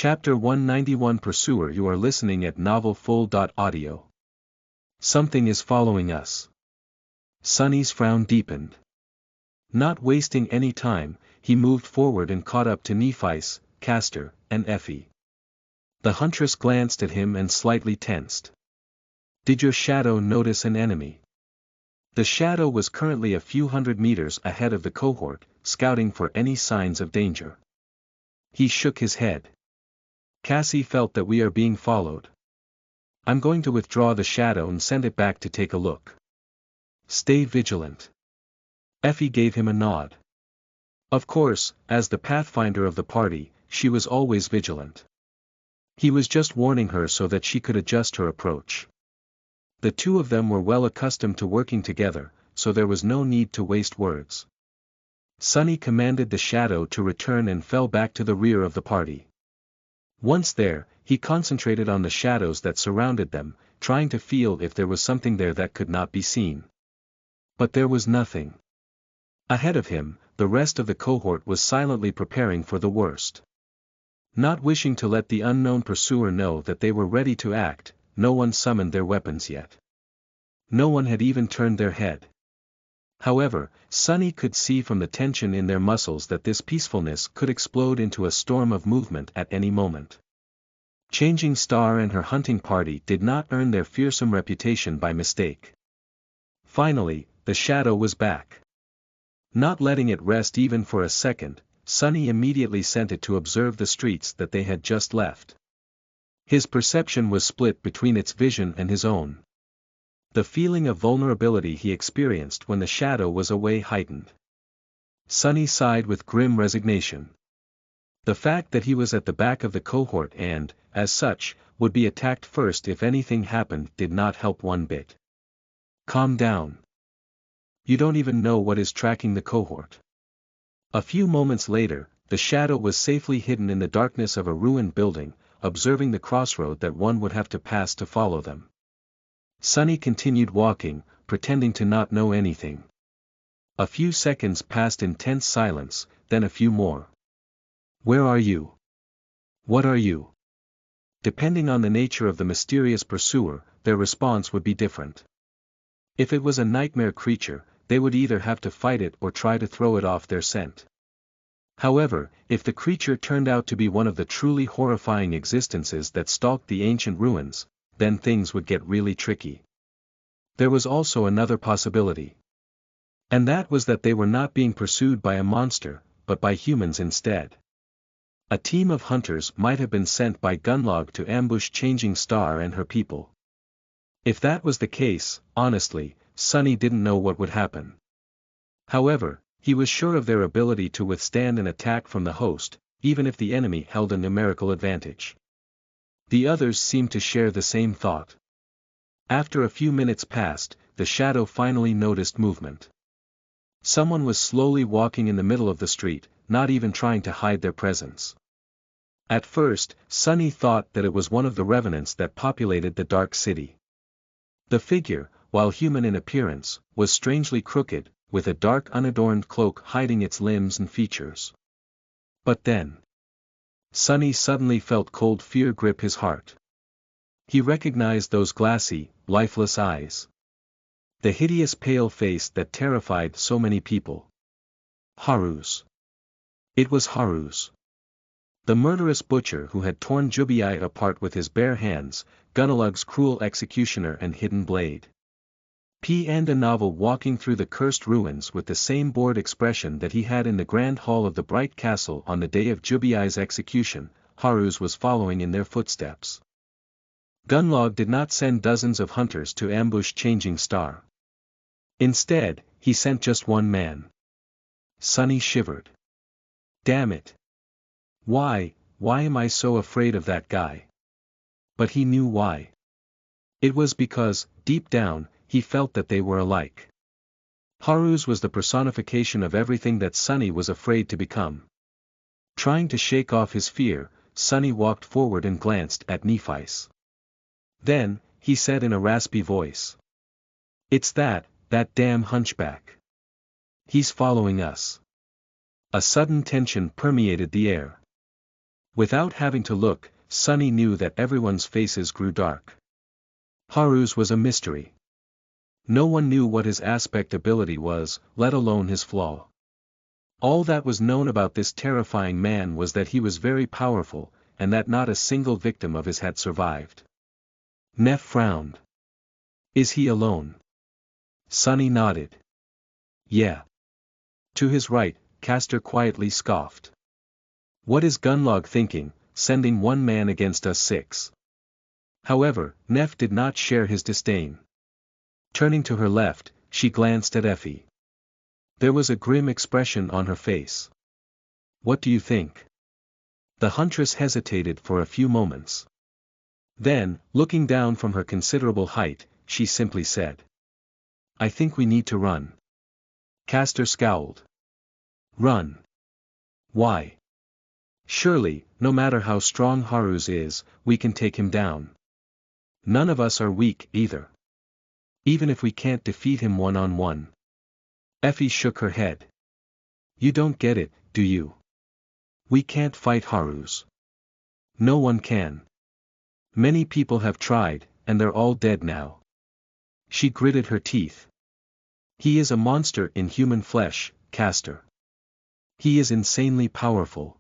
Chapter 191 Pursuer. You are listening at novelfull.audio. Something is following us. Sonny's frown deepened. Not wasting any time, he moved forward and caught up to Nephi's, Castor, and Effie. The huntress glanced at him and slightly tensed. Did your shadow notice an enemy? The shadow was currently a few hundred meters ahead of the cohort, scouting for any signs of danger. He shook his head. Cassie felt that we are being followed. I'm going to withdraw the shadow and send it back to take a look. Stay vigilant. Effie gave him a nod. Of course, as the pathfinder of the party, she was always vigilant. He was just warning her so that she could adjust her approach. The two of them were well accustomed to working together, so there was no need to waste words. Sonny commanded the shadow to return and fell back to the rear of the party. Once there, he concentrated on the shadows that surrounded them, trying to feel if there was something there that could not be seen. But there was nothing. Ahead of him, the rest of the cohort was silently preparing for the worst. Not wishing to let the unknown pursuer know that they were ready to act, no one summoned their weapons yet. No one had even turned their head. However, Sonny could see from the tension in their muscles that this peacefulness could explode into a storm of movement at any moment. Changing Star and her hunting party did not earn their fearsome reputation by mistake. Finally, the shadow was back. Not letting it rest even for a second, Sonny immediately sent it to observe the streets that they had just left. His perception was split between its vision and his own. The feeling of vulnerability he experienced when the shadow was away heightened. Sonny sighed with grim resignation. The fact that he was at the back of the cohort and, as such, would be attacked first if anything happened did not help one bit. Calm down. You don't even know what is tracking the cohort. A few moments later, the shadow was safely hidden in the darkness of a ruined building, observing the crossroad that one would have to pass to follow them. Sonny continued walking, pretending to not know anything. A few seconds passed in tense silence, then a few more. Where are you? What are you? Depending on the nature of the mysterious pursuer, their response would be different. If it was a nightmare creature, they would either have to fight it or try to throw it off their scent. However, if the creature turned out to be one of the truly horrifying existences that stalked the ancient ruins, then things would get really tricky. There was also another possibility. And that was that they were not being pursued by a monster, but by humans instead. A team of hunters might have been sent by Gunlog to ambush Changing Star and her people. If that was the case, honestly, Sonny didn't know what would happen. However, he was sure of their ability to withstand an attack from the host, even if the enemy held a numerical advantage. The others seemed to share the same thought. After a few minutes passed, the shadow finally noticed movement. Someone was slowly walking in the middle of the street, not even trying to hide their presence. At first, Sonny thought that it was one of the revenants that populated the dark city. The figure, while human in appearance, was strangely crooked, with a dark unadorned cloak hiding its limbs and features. But then, Sonny suddenly felt cold fear grip his heart. He recognized those glassy, lifeless eyes. The hideous pale face that terrified so many people. Haru's. It was Haru's. The murderous butcher who had torn Jubiai apart with his bare hands, Gunalug's cruel executioner and hidden blade. And a novel walking through the cursed ruins with the same bored expression that he had in the grand hall of the Bright Castle on the day of Jubiai's execution, Haru's was following in their footsteps. Gunlog did not send dozens of hunters to ambush Changing Star. Instead, he sent just one man. Sonny shivered. Damn it. Why am I so afraid of that guy? But he knew why. It was because, deep down, he felt that they were alike. Haru's was the personification of everything that Sonny was afraid to become. Trying to shake off his fear, Sonny walked forward and glanced at Nephi's. Then, he said in a raspy voice. It's that damn hunchback. He's following us. A sudden tension permeated the air. Without having to look, Sunny knew that everyone's faces grew dark. Haru's was a mystery. No one knew what his aspect ability was, let alone his flaw. All that was known about this terrifying man was that he was very powerful, and that not a single victim of his had survived. Neff frowned. Is he alone? Sunny nodded. Yeah. To his right, Castor quietly scoffed. What is Gunlog thinking, sending one man against us 6? However, Neff did not share his disdain. Turning to her left, she glanced at Effie. There was a grim expression on her face. What do you think? The huntress hesitated for a few moments. Then, looking down from her considerable height, she simply said. I think we need to run. Castor scowled. Run. Why? Surely, no matter how strong Haru's is, we can take him down. None of us are weak, either. Even if we can't defeat him one-on-one. Effie shook her head. You don't get it, do you? We can't fight Haru's. No one can. Many people have tried, and they're all dead now. She gritted her teeth. He is a monster in human flesh, Castor. He is insanely powerful.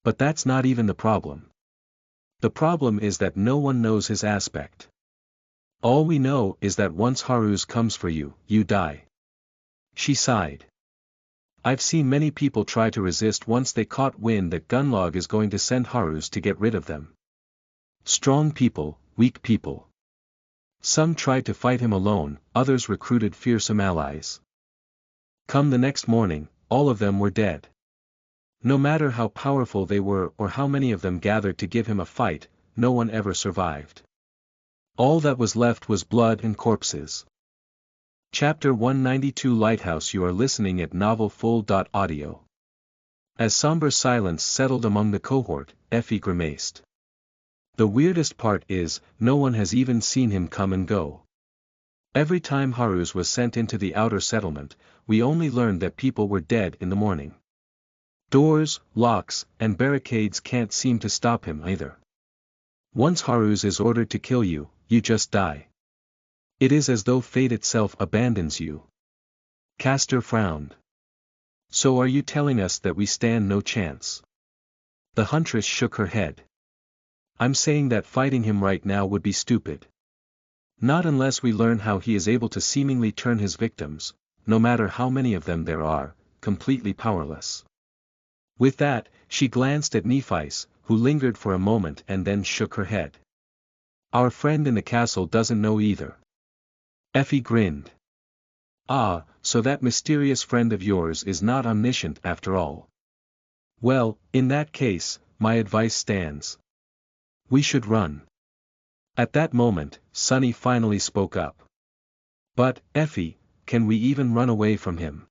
But that's not even the problem. The problem is that no one knows his aspect. All we know is that once Haru's comes for you, you die. She sighed. I've seen many people try to resist once they caught wind that Gunlog is going to send Haru's to get rid of them. Strong people, weak people. Some tried to fight him alone, others recruited fearsome allies. Come the next morning, all of them were dead. No matter how powerful they were or how many of them gathered to give him a fight, no one ever survived. All that was left was blood and corpses. Chapter 192 Lighthouse. You are listening at NovelFull.audio. As somber silence settled among the cohort, Effie grimaced. The weirdest part is, no one has even seen him come and go. Every time Haru's was sent into the outer settlement, we only learned that people were dead in the morning. Doors, locks, and barricades can't seem to stop him either. Once Haru's is ordered to kill you, you just die. It is as though fate itself abandons you. Castor frowned. So are you telling us that we stand no chance? The huntress shook her head. I'm saying that fighting him right now would be stupid. Not unless we learn how he is able to seemingly turn his victims, no matter how many of them there are, completely powerless. With that, she glanced at Nephice, who lingered for a moment and then shook her head. Our friend in the castle doesn't know either. Effie grinned. Ah, so that mysterious friend of yours is not omniscient after all. Well, in that case, my advice stands. We should run. At that moment, Sunny finally spoke up. But, Effie, can we even run away from him?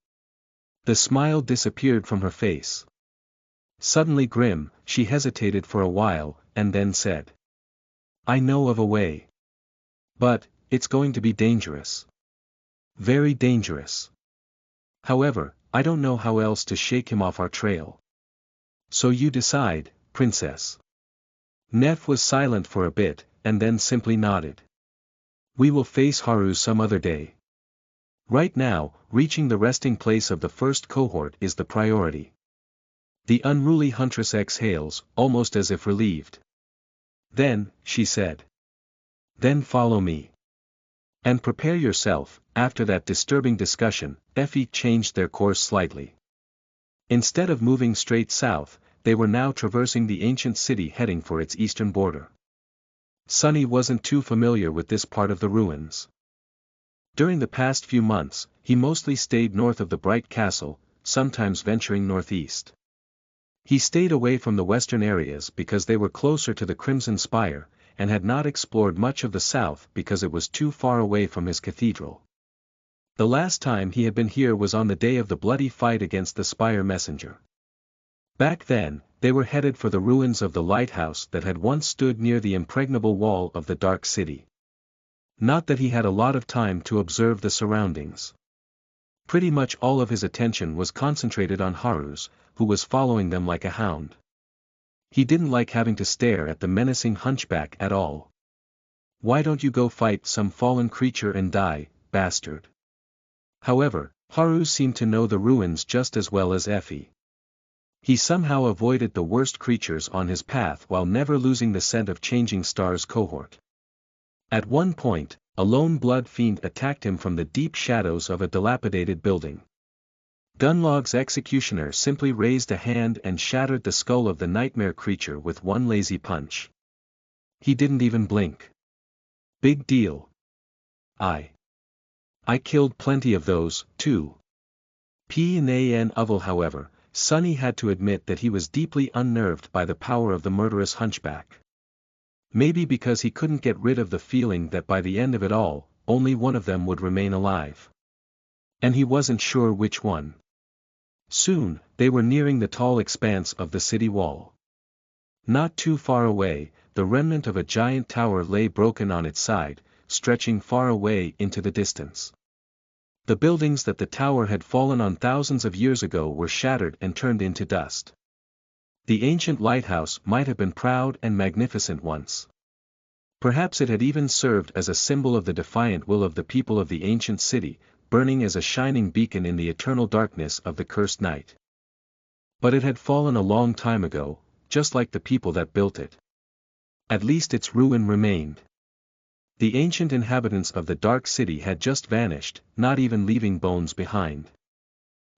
The smile disappeared from her face. Suddenly grim, she hesitated for a while, and then said. I know of a way. But, it's going to be dangerous. Very dangerous. However, I don't know how else to shake him off our trail. So you decide, Princess. Neff was silent for a bit, and then simply nodded. We will face Haru some other day. Right now, reaching the resting place of the first cohort is the priority. The unruly huntress exhales, almost as if relieved. Then, she said. Then follow me. And prepare yourself. After that disturbing discussion, Effie changed their course slightly. Instead of moving straight south, they were now traversing the ancient city heading for its eastern border. Sunny wasn't too familiar with this part of the ruins. During the past few months, he mostly stayed north of the Bright Castle, sometimes venturing northeast. He stayed away from the western areas because they were closer to the Crimson Spire, and had not explored much of the south because it was too far away from his cathedral. The last time he had been here was on the day of the bloody fight against the Spire Messenger. Back then, they were headed for the ruins of the lighthouse that had once stood near the impregnable wall of the Dark City. Not that he had a lot of time to observe the surroundings. Pretty much all of his attention was concentrated on Haru's, who was following them like a hound. He didn't like having to stare at the menacing hunchback at all. "Why don't you go fight some fallen creature and die, bastard?" However, Haru seemed to know the ruins just as well as Effie. He somehow avoided the worst creatures on his path while never losing the scent of Changing Star's cohort. At one point, a lone blood fiend attacked him from the deep shadows of a dilapidated building. Gunlog's executioner simply raised a hand and shattered the skull of the nightmare creature with one lazy punch. He didn't even blink. Big deal. I killed plenty of those, too. P.N.A.N. However, Sunny had to admit that he was deeply unnerved by the power of the murderous hunchback. Maybe because he couldn't get rid of the feeling that by the end of it all, only one of them would remain alive. And he wasn't sure which one. Soon, they were nearing the tall expanse of the city wall. Not too far away, the remnant of a giant tower lay broken on its side, stretching far away into the distance. The buildings that the tower had fallen on thousands of years ago were shattered and turned into dust. The ancient lighthouse might have been proud and magnificent once. Perhaps it had even served as a symbol of the defiant will of the people of the ancient city, burning as a shining beacon in the eternal darkness of the cursed night. But it had fallen a long time ago, just like the people that built it. At least its ruin remained. The ancient inhabitants of the dark city had just vanished, not even leaving bones behind.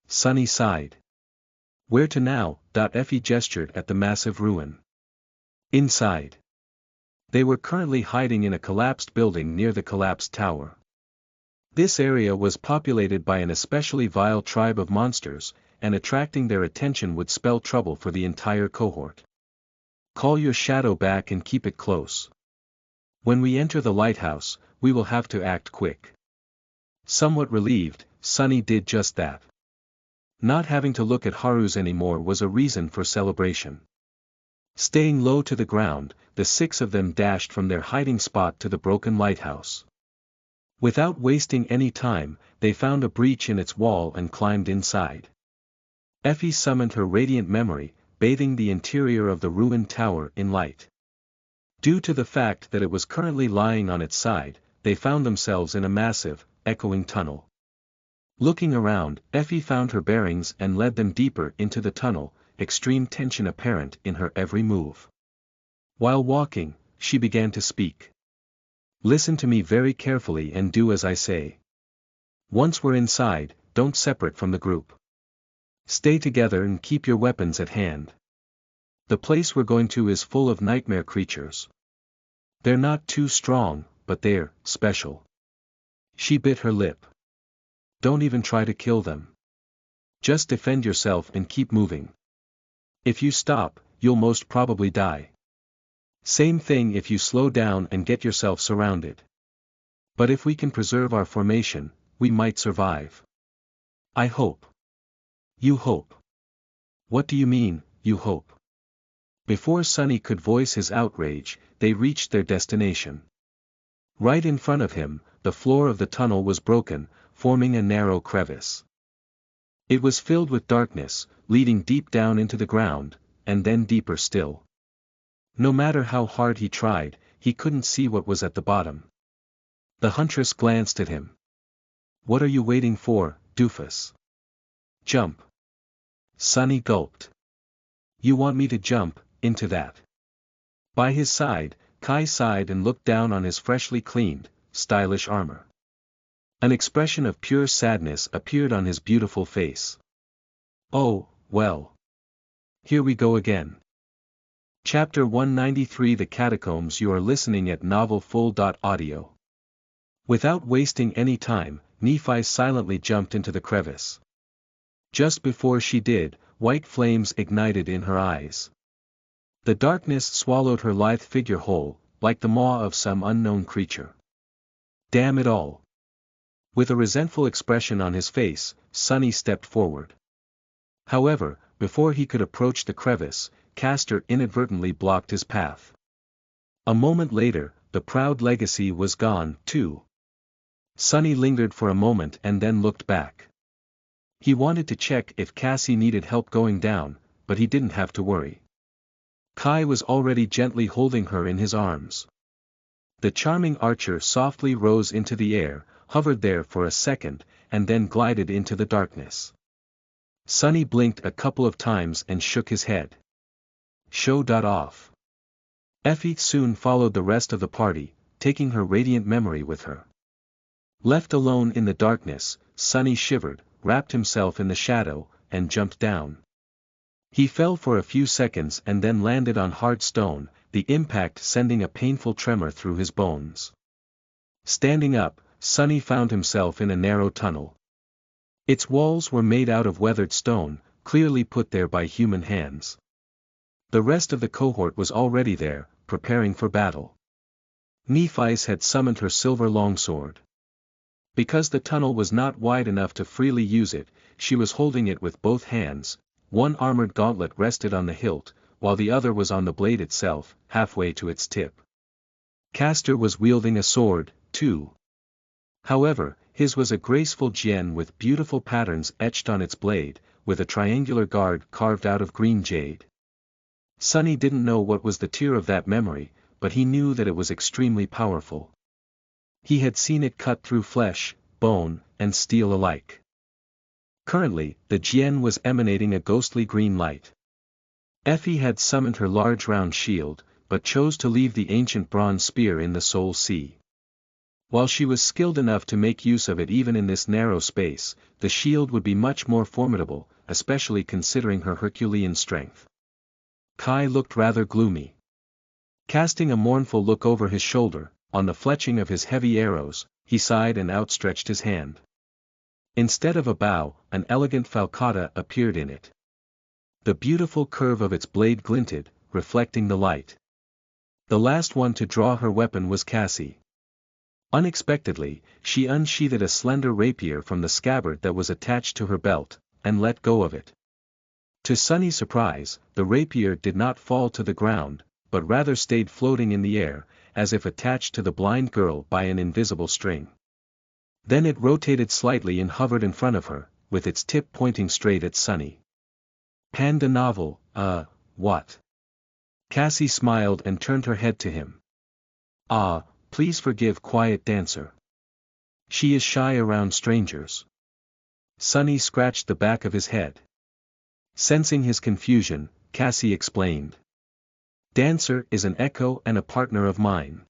Sunny sighed. "Where to now?" Effie gestured at the massive ruin. "Inside." They were currently hiding in a collapsed building near the collapsed tower. This area was populated by an especially vile tribe of monsters, and attracting their attention would spell trouble for the entire cohort. "Call your shadow back and keep it close. When we enter the lighthouse, we will have to act quick." Somewhat relieved, Sunny did just that. Not having to look at Haru's anymore was a reason for celebration. Staying low to the ground, the six of them dashed from their hiding spot to the broken lighthouse. Without wasting any time, they found a breach in its wall and climbed inside. Effie summoned her radiant memory, bathing the interior of the ruined tower in light. Due to the fact that it was currently lying on its side, they found themselves in a massive, echoing tunnel. Looking around, Effie found her bearings and led them deeper into the tunnel, extreme tension apparent in her every move. While walking, she began to speak. "Listen to me very carefully and do as I say. Once we're inside, don't separate from the group. Stay together and keep your weapons at hand. The place we're going to is full of nightmare creatures. They're not too strong, but they're special." She bit her lip. "Don't even try to kill them. Just defend yourself and keep moving. If you stop, you'll most probably die. Same thing if you slow down and get yourself surrounded. But if we can preserve our formation, we might survive. I hope." "You hope? What do you mean, you hope?" Before Sunny could voice his outrage, they reached their destination. Right in front of him, the floor of the tunnel was broken, forming a narrow crevice. It was filled with darkness, leading deep down into the ground, and then deeper still. No matter how hard he tried, he couldn't see what was at the bottom. The huntress glanced at him. "What are you waiting for, doofus? Jump." Sunny gulped. "You want me to jump into that?" By his side, Kai sighed and looked down on his freshly cleaned, stylish armor. An expression of pure sadness appeared on his beautiful face. "Oh, well. Here we go again." Chapter 193 The Catacombs. You are listening at NovelFull.audio. Without wasting any time, Nephi silently jumped into the crevice. Just before she did, white flames ignited in her eyes. The darkness swallowed her lithe figure whole, like the maw of some unknown creature. Damn it all. With a resentful expression on his face, Sunny stepped forward. However, before he could approach the crevice, Castor inadvertently blocked his path. A moment later, the proud legacy was gone, too. Sunny lingered for a moment and then looked back. He wanted to check if Cassie needed help going down, but he didn't have to worry. Kai was already gently holding her in his arms. The charming archer softly rose into the air, hovered there for a second, and then glided into the darkness. Sunny blinked a couple of times and shook his head. Show off. Effie soon followed the rest of the party, taking her radiant memory with her. Left alone in the darkness, Sunny shivered, wrapped himself in the shadow, and jumped down. He fell for a few seconds and then landed on hard stone, the impact sending a painful tremor through his bones. Standing up, Sunny found himself in a narrow tunnel. Its walls were made out of weathered stone, clearly put there by human hands. The rest of the cohort was already there, preparing for battle. Nephis had summoned her silver longsword. Because the tunnel was not wide enough to freely use it, she was holding it with both hands. One armored gauntlet rested on the hilt, while the other was on the blade itself, halfway to its tip. Castor was wielding a sword, too. However, his was a graceful jian with beautiful patterns etched on its blade, with a triangular guard carved out of green jade. Sunny didn't know what was the tier of that memory, but he knew that it was extremely powerful. He had seen it cut through flesh, bone, and steel alike. Currently, the jian was emanating a ghostly green light. Effie had summoned her large round shield, but chose to leave the ancient bronze spear in the Soul Sea. While she was skilled enough to make use of it even in this narrow space, the shield would be much more formidable, especially considering her Herculean strength. Kai looked rather gloomy. Casting a mournful look over his shoulder, on the fletching of his heavy arrows, he sighed and outstretched his hand. Instead of a bow, an elegant falcata appeared in it. The beautiful curve of its blade glinted, reflecting the light. The last one to draw her weapon was Cassie. Unexpectedly, she unsheathed a slender rapier from the scabbard that was attached to her belt, and let go of it. To Sunny's surprise, the rapier did not fall to the ground, but rather stayed floating in the air, as if attached to the blind girl by an invisible string. Then it rotated slightly and hovered in front of her, with its tip pointing straight at Sunny. Panda novel, what? Cassie smiled and turned her head to him. Ah, please forgive quiet dancer. She is shy around strangers. Sunny scratched the back of his head. Sensing his confusion, Cassie explained. Dancer is an echo and a partner of mine.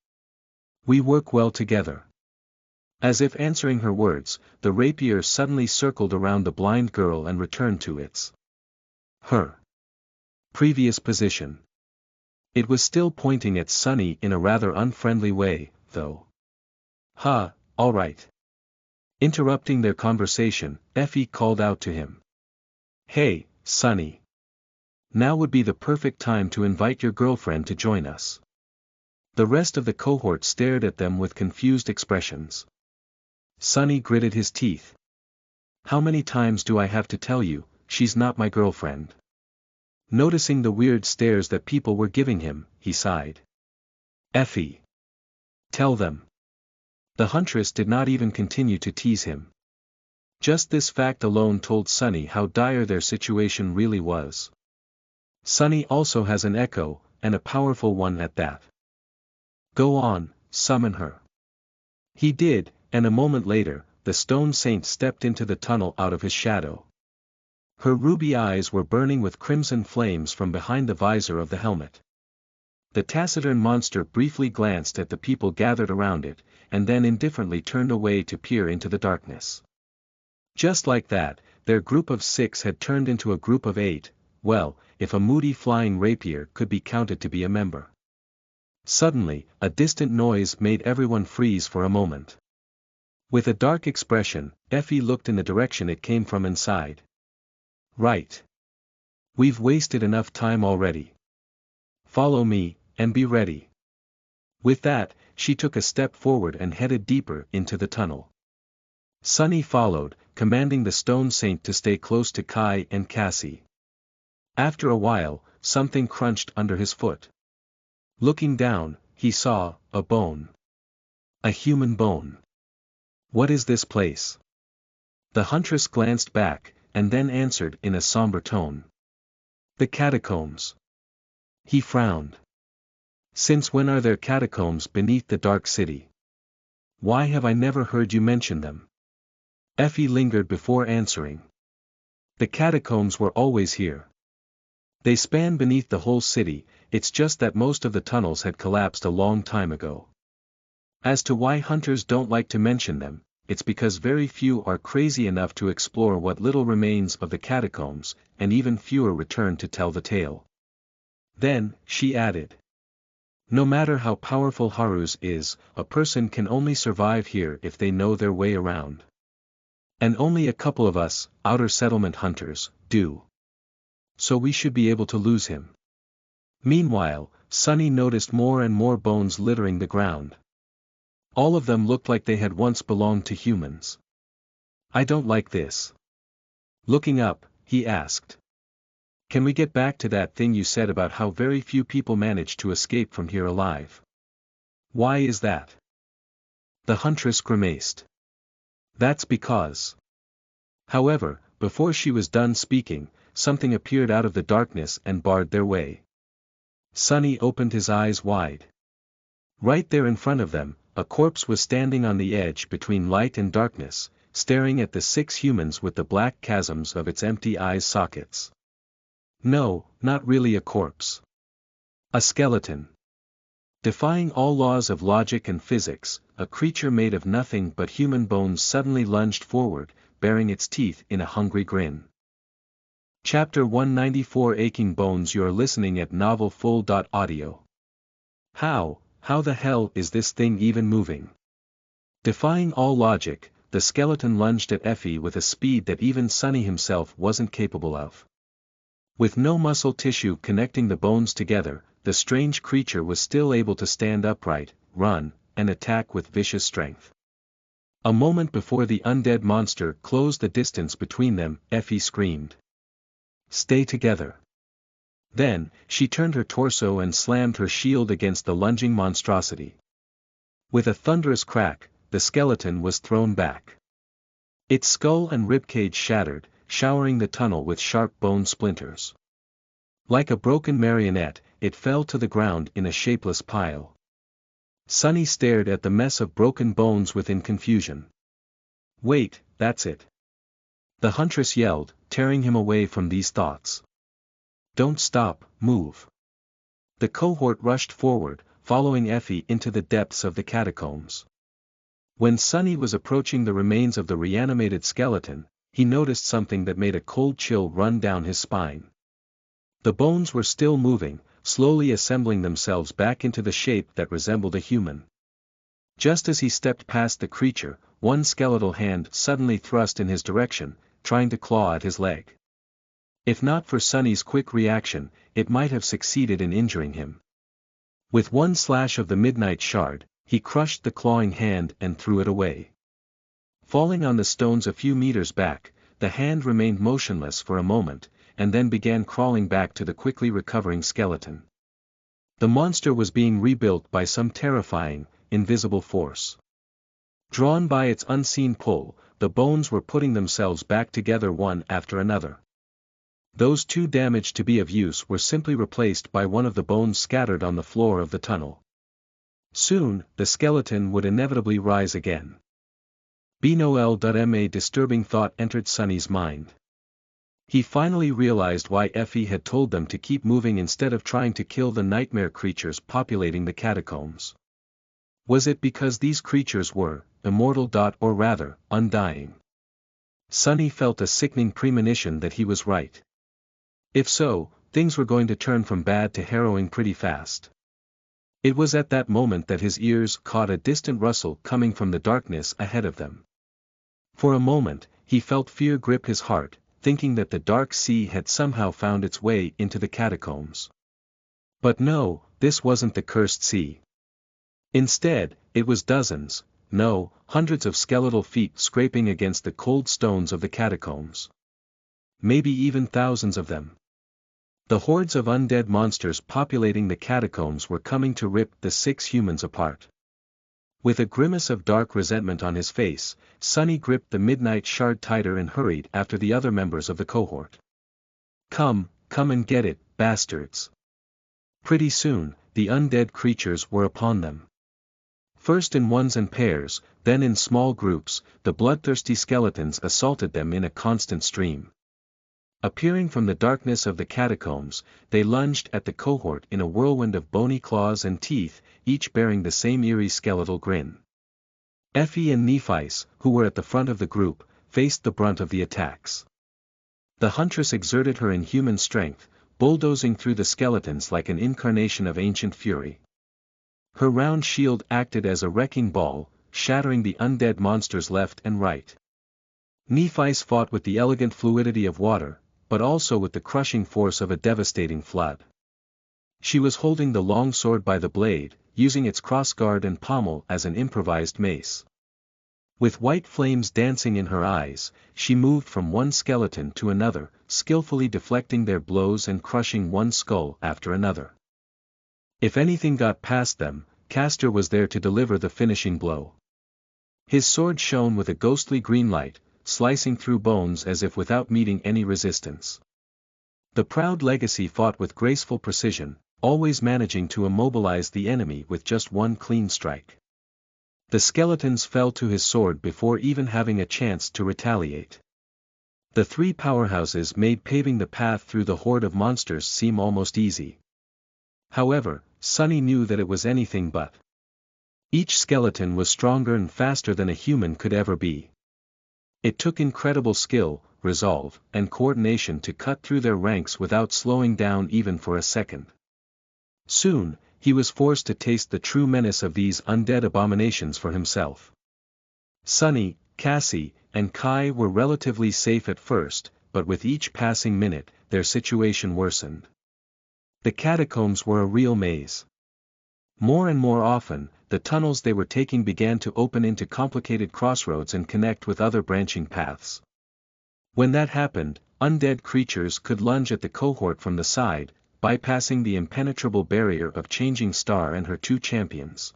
We work well together. As if answering her words, the rapier suddenly circled around the blind girl and returned to her previous position. It was still pointing at Sunny in a rather unfriendly way, though. All right. Interrupting their conversation, Effie called out to him. Hey, Sunny. Now would be the perfect time to invite your girlfriend to join us. The rest of the cohort stared at them with confused expressions. Sunny gritted his teeth. How many times do I have to tell you, she's not my girlfriend? Noticing the weird stares that people were giving him, he sighed. Effie. Tell them. The huntress did not even continue to tease him. Just this fact alone told Sunny how dire their situation really was. Sunny also has an echo, and a powerful one at that. Go on, summon her. He did, and a moment later, the stone saint stepped into the tunnel out of his shadow. Her ruby eyes were burning with crimson flames from behind the visor of the helmet. The taciturn monster briefly glanced at the people gathered around it, and then indifferently turned away to peer into the darkness. Just like that, their group of 6 had turned into a group of 8, well, if a moody flying rapier could be counted to be a member. Suddenly, a distant noise made everyone freeze for a moment. With a dark expression, Effie looked in the direction it came from and sighed. Right. We've wasted enough time already. Follow me, and be ready. With that, she took a step forward and headed deeper into the tunnel. Sunny followed, commanding the stone saint to stay close to Kai and Cassie. After a while, something crunched under his foot. Looking down, he saw a bone. A human bone. What is this place? The huntress glanced back, and then answered in a somber tone. The catacombs. He frowned. Since when are there catacombs beneath the dark city? Why have I never heard you mention them? Effie lingered before answering. The catacombs were always here. They span beneath the whole city, it's just that most of the tunnels had collapsed a long time ago. As to why hunters don't like to mention them, it's because very few are crazy enough to explore what little remains of the catacombs, and even fewer return to tell the tale. Then, she added. No matter how powerful Haruz is, a person can only survive here if they know their way around. And only a couple of us, outer settlement hunters, do. So we should be able to lose him. Meanwhile, Sunny noticed more and more bones littering the ground. All of them looked like they had once belonged to humans. I don't like this. Looking up, he asked. Can we get back to that thing you said about how very few people manage to escape from here alive? Why is that? The huntress grimaced. That's because. However, before she was done speaking, something appeared out of the darkness and barred their way. Sunny opened his eyes wide. Right there in front of them, a corpse was standing on the edge between light and darkness, staring at the 6 humans with the black chasms of its empty eye sockets. No, not really a corpse. A skeleton. Defying all laws of logic and physics, a creature made of nothing but human bones suddenly lunged forward, baring its teeth in a hungry grin. Chapter 194 Aching Bones. You're listening at NovelFull.audio. How the hell is this thing even moving? Defying all logic, the skeleton lunged at Effie with a speed that even Sunny himself wasn't capable of. With no muscle tissue connecting the bones together, the strange creature was still able to stand upright, run, and attack with vicious strength. A moment before the undead monster closed the distance between them, Effie screamed. Stay together. Then, she turned her torso and slammed her shield against the lunging monstrosity. With a thunderous crack, the skeleton was thrown back. Its skull and ribcage shattered, showering the tunnel with sharp bone splinters. Like a broken marionette, it fell to the ground in a shapeless pile. Sunny stared at the mess of broken bones within confusion. Wait, that's it. The huntress yelled, tearing him away from these thoughts. Don't stop, move. The cohort rushed forward, following Effie into the depths of the catacombs. When Sunny was approaching the remains of the reanimated skeleton, he noticed something that made a cold chill run down his spine. The bones were still moving, slowly assembling themselves back into the shape that resembled a human. Just as he stepped past the creature, one skeletal hand suddenly thrust in his direction, trying to claw at his leg. If not for Sunny's quick reaction, it might have succeeded in injuring him. With one slash of the midnight shard, he crushed the clawing hand and threw it away. Falling on the stones a few meters back, the hand remained motionless for a moment, and then began crawling back to the quickly recovering skeleton. The monster was being rebuilt by some terrifying, invisible force. Drawn by its unseen pull, the bones were putting themselves back together one after another. Those too damaged to be of use were simply replaced by one of the bones scattered on the floor of the tunnel. Soon, the skeleton would inevitably rise again. A disturbing thought entered Sunny's mind. He finally realized why Effie had told them to keep moving instead of trying to kill the nightmare creatures populating the catacombs. Was it because these creatures were immortal? Or rather, undying? Sunny felt a sickening premonition that he was right. If so, things were going to turn from bad to harrowing pretty fast. It was at that moment that his ears caught a distant rustle coming from the darkness ahead of them. For a moment, he felt fear grip his heart, thinking that the dark sea had somehow found its way into the catacombs. But no, this wasn't the cursed sea. Instead, it was dozens, no, hundreds of skeletal feet scraping against the cold stones of the catacombs. Maybe even thousands of them. The hordes of undead monsters populating the catacombs were coming to rip the 6 humans apart. With a grimace of dark resentment on his face, Sunny gripped the midnight shard tighter and hurried after the other members of the cohort. Come and get it, bastards. Pretty soon, the undead creatures were upon them. First in ones and pairs, then in small groups, the bloodthirsty skeletons assaulted them in a constant stream. Appearing from the darkness of the catacombs, they lunged at the cohort in a whirlwind of bony claws and teeth, each bearing the same eerie skeletal grin. Effie and Nephis, who were at the front of the group, faced the brunt of the attacks. The huntress exerted her inhuman strength, bulldozing through the skeletons like an incarnation of ancient fury. Her round shield acted as a wrecking ball, shattering the undead monsters left and right. Nephis fought with the elegant fluidity of water, but also with the crushing force of a devastating flood. She was holding the long sword by the blade, using its crossguard and pommel as an improvised mace. With white flames dancing in her eyes, she moved from one skeleton to another, skillfully deflecting their blows and crushing one skull after another. If anything got past them, Castor was there to deliver the finishing blow. His sword shone with a ghostly green light, slicing through bones as if without meeting any resistance. The proud legacy fought with graceful precision, always managing to immobilize the enemy with just one clean strike. The skeletons fell to his sword before even having a chance to retaliate. The three powerhouses made paving the path through the horde of monsters seem almost easy. However, Sunny knew that it was anything but. Each skeleton was stronger and faster than a human could ever be. It took incredible skill, resolve, and coordination to cut through their ranks without slowing down even for a second. Soon, he was forced to taste the true menace of these undead abominations for himself. Sunny, Cassie, and Kai were relatively safe at first, but with each passing minute, their situation worsened. The catacombs were a real maze. More and more often, the tunnels they were taking began to open into complicated crossroads and connect with other branching paths. When that happened, undead creatures could lunge at the cohort from the side, bypassing the impenetrable barrier of Changing Star and her two champions.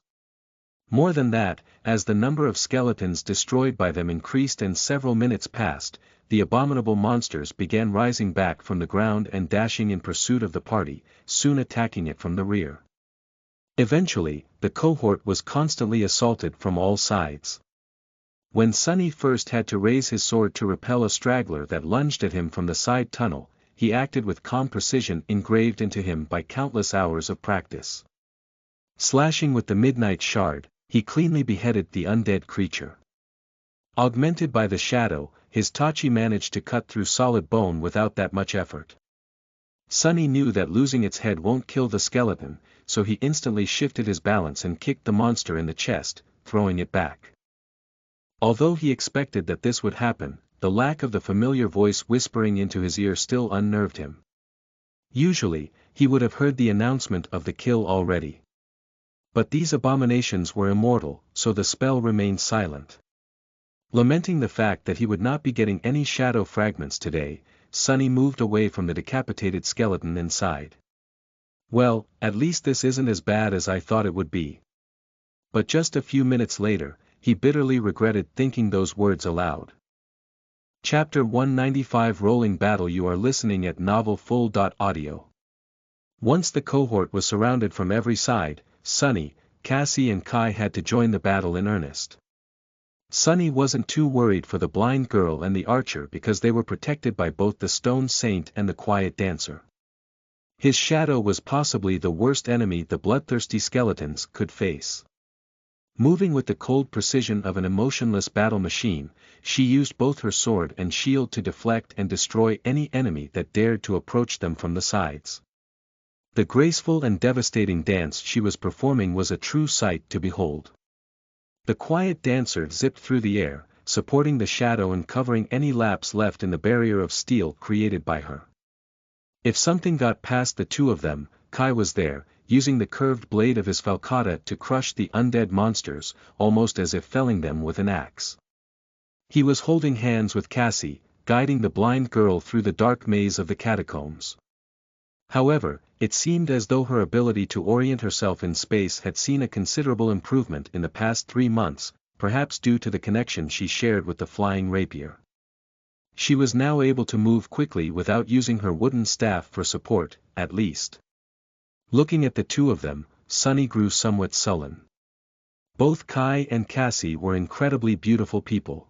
More than that, as the number of skeletons destroyed by them increased and several minutes passed, the abominable monsters began rising back from the ground and dashing in pursuit of the party, soon attacking it from the rear. Eventually, the cohort was constantly assaulted from all sides. When Sunny first had to raise his sword to repel a straggler that lunged at him from the side tunnel, he acted with calm precision engraved into him by countless hours of practice. Slashing with the midnight shard, he cleanly beheaded the undead creature. Augmented by the shadow, his Tachi managed to cut through solid bone without that much effort. Sunny knew that losing its head won't kill the skeleton, so he instantly shifted his balance and kicked the monster in the chest, throwing it back. Although he expected that this would happen, the lack of the familiar voice whispering into his ear still unnerved him. Usually, he would have heard the announcement of the kill already. But these abominations were immortal, so the spell remained silent. Lamenting the fact that he would not be getting any shadow fragments today, Sunny moved away from the decapitated skeleton and sighed. Well, at least this isn't as bad as I thought it would be. But just a few minutes later, he bitterly regretted thinking those words aloud. Chapter 195 Rolling Battle. You are listening at NovelFull.audio. Once the cohort was surrounded from every side, Sunny, Cassie and Kai had to join the battle in earnest. Sunny wasn't too worried for the blind girl and the archer because they were protected by both the stone saint and the quiet dancer. His shadow was possibly the worst enemy the bloodthirsty skeletons could face. Moving with the cold precision of an emotionless battle machine, she used both her sword and shield to deflect and destroy any enemy that dared to approach them from the sides. The graceful and devastating dance she was performing was a true sight to behold. The quiet dancer zipped through the air, supporting the shadow and covering any lapse left in the barrier of steel created by her. If something got past the two of them, Kai was there, using the curved blade of his falcata to crush the undead monsters, almost as if felling them with an axe. He was holding hands with Cassie, guiding the blind girl through the dark maze of the catacombs. However, it seemed as though her ability to orient herself in space had seen a considerable improvement in the past 3 months, perhaps due to the connection she shared with the flying rapier. She was now able to move quickly without using her wooden staff for support, at least. Looking at the two of them, Sunny grew somewhat sullen. Both Kai and Cassie were incredibly beautiful people.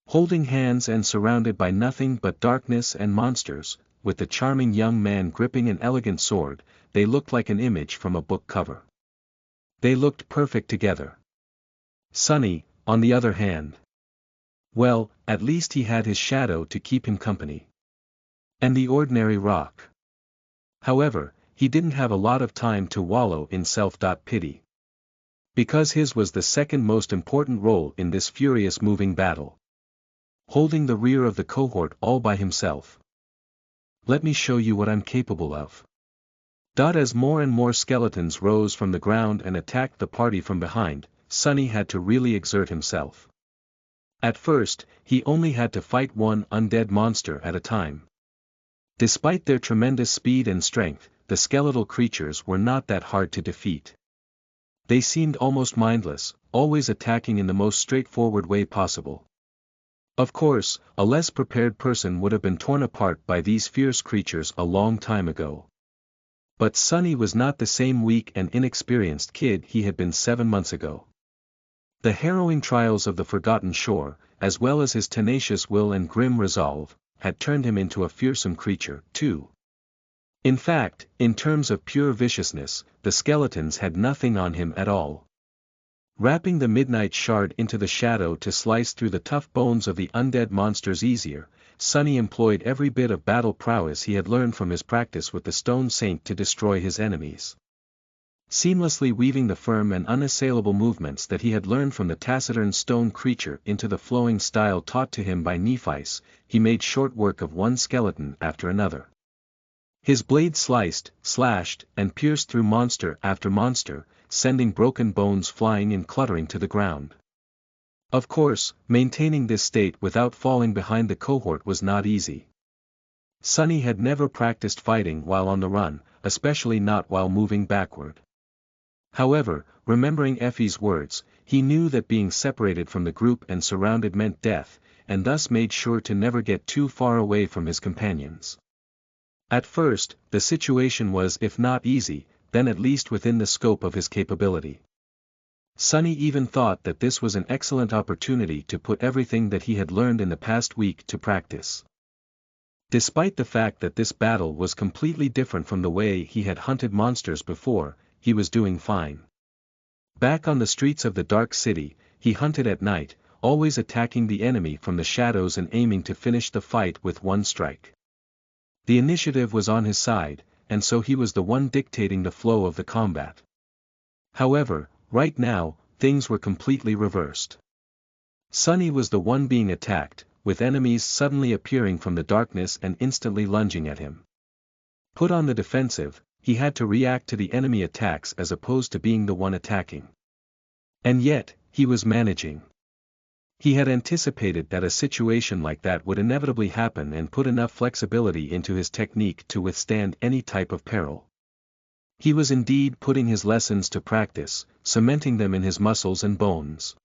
Holding hands and surrounded by nothing but darkness and monsters, with the charming young man gripping an elegant sword, they looked like an image from a book cover. They looked perfect together. Sunny, on the other hand. Well, at least he had his shadow to keep him company. And the ordinary rock. However, he didn't have a lot of time to wallow in self-pity. Because his was the second most important role in this furious moving battle. Holding the rear of the cohort all by himself. Let me show you what I'm capable of. As more and more skeletons rose from the ground and attacked the party from behind, Sunny had to really exert himself. At first, he only had to fight one undead monster at a time. Despite their tremendous speed and strength, the skeletal creatures were not that hard to defeat. They seemed almost mindless, always attacking in the most straightforward way possible. Of course, a less prepared person would have been torn apart by these fierce creatures a long time ago. But Sunny was not the same weak and inexperienced kid he had been 7 months ago. The harrowing trials of the Forgotten Shore, as well as his tenacious will and grim resolve, had turned him into a fearsome creature, too. In fact, in terms of pure viciousness, the skeletons had nothing on him at all. Wrapping the midnight shard into the shadow to slice through the tough bones of the undead monsters easier, Sunny employed every bit of battle prowess he had learned from his practice with the Stone Saint to destroy his enemies. Seamlessly weaving the firm and unassailable movements that he had learned from the taciturn stone creature into the flowing style taught to him by Nephice, he made short work of one skeleton after another. His blade sliced, slashed, and pierced through monster after monster, sending broken bones flying and cluttering to the ground. Of course, maintaining this state without falling behind the cohort was not easy. Sunny had never practiced fighting while on the run, especially not while moving backward. However, remembering Effie's words, he knew that being separated from the group and surrounded meant death, and thus made sure to never get too far away from his companions. At first, the situation was if not easy, then at least within the scope of his capability. Sunny even thought that this was an excellent opportunity to put everything that he had learned in the past week to practice. Despite the fact that this battle was completely different from the way he had hunted monsters before, he was doing fine. Back on the streets of the Dark City, he hunted at night, always attacking the enemy from the shadows and aiming to finish the fight with one strike. The initiative was on his side, and so he was the one dictating the flow of the combat. However, right now, things were completely reversed. Sunny was the one being attacked, with enemies suddenly appearing from the darkness and instantly lunging at him. Put on the defensive, he had to react to the enemy attacks as opposed to being the one attacking. And yet, he was managing. He had anticipated that a situation like that would inevitably happen and put enough flexibility into his technique to withstand any type of peril. He was indeed putting his lessons to practice, cementing them in his muscles and bones.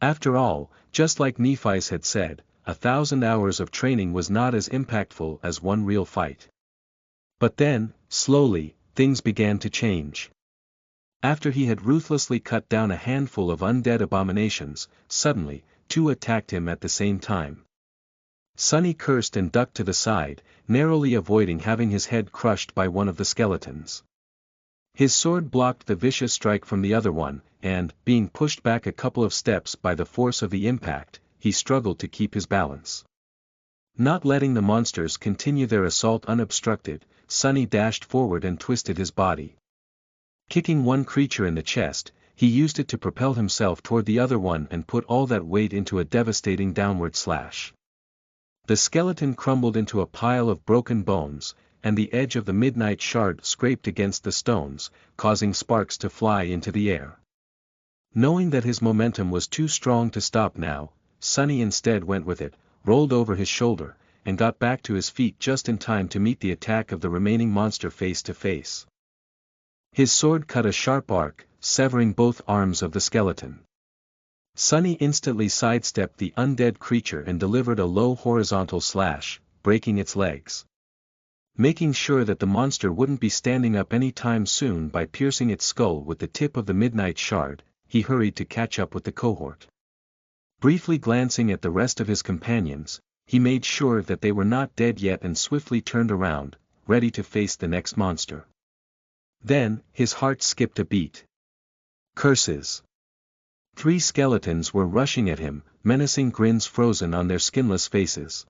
After all, just like Nephice had said, 1,000 hours of training was not as impactful as one real fight. But then, slowly, things began to change. After he had ruthlessly cut down a handful of undead abominations, suddenly, 2 attacked him at the same time. Sunny cursed and ducked to the side, narrowly avoiding having his head crushed by one of the skeletons. His sword blocked the vicious strike from the other one, and, being pushed back a couple of steps by the force of the impact, he struggled to keep his balance. Not letting the monsters continue their assault unobstructed, Sunny dashed forward and twisted his body. Kicking one creature in the chest, he used it to propel himself toward the other one and put all that weight into a devastating downward slash. The skeleton crumbled into a pile of broken bones, and the edge of the midnight shard scraped against the stones, causing sparks to fly into the air. Knowing that his momentum was too strong to stop now, Sunny instead went with it, rolled over his shoulder, and got back to his feet just in time to meet the attack of the remaining monster face to face. His sword cut a sharp arc, severing both arms of the skeleton. Sunny instantly sidestepped the undead creature and delivered a low horizontal slash, breaking its legs. Making sure that the monster wouldn't be standing up any time soon by piercing its skull with the tip of the midnight shard, he hurried to catch up with the cohort. Briefly glancing at the rest of his companions, he made sure that they were not dead yet and swiftly turned around, ready to face the next monster. Then, his heart skipped a beat. Curses! 3 skeletons were rushing at him, menacing grins frozen on their skinless faces.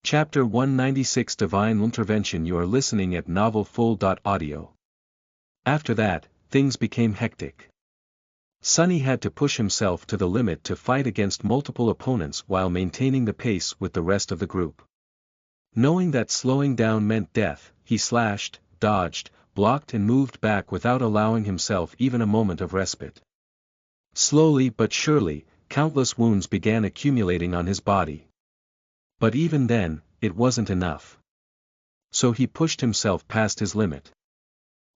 Chapter 196 Divine Intervention. You are listening at NovelFull.audio. After that, things became hectic. Sunny had to push himself to the limit to fight against multiple opponents while maintaining the pace with the rest of the group. Knowing that slowing down meant death, he slashed, dodged, blocked and moved back without allowing himself even a moment of respite. Slowly but surely, countless wounds began accumulating on his body. But even then, it wasn't enough. So he pushed himself past his limit.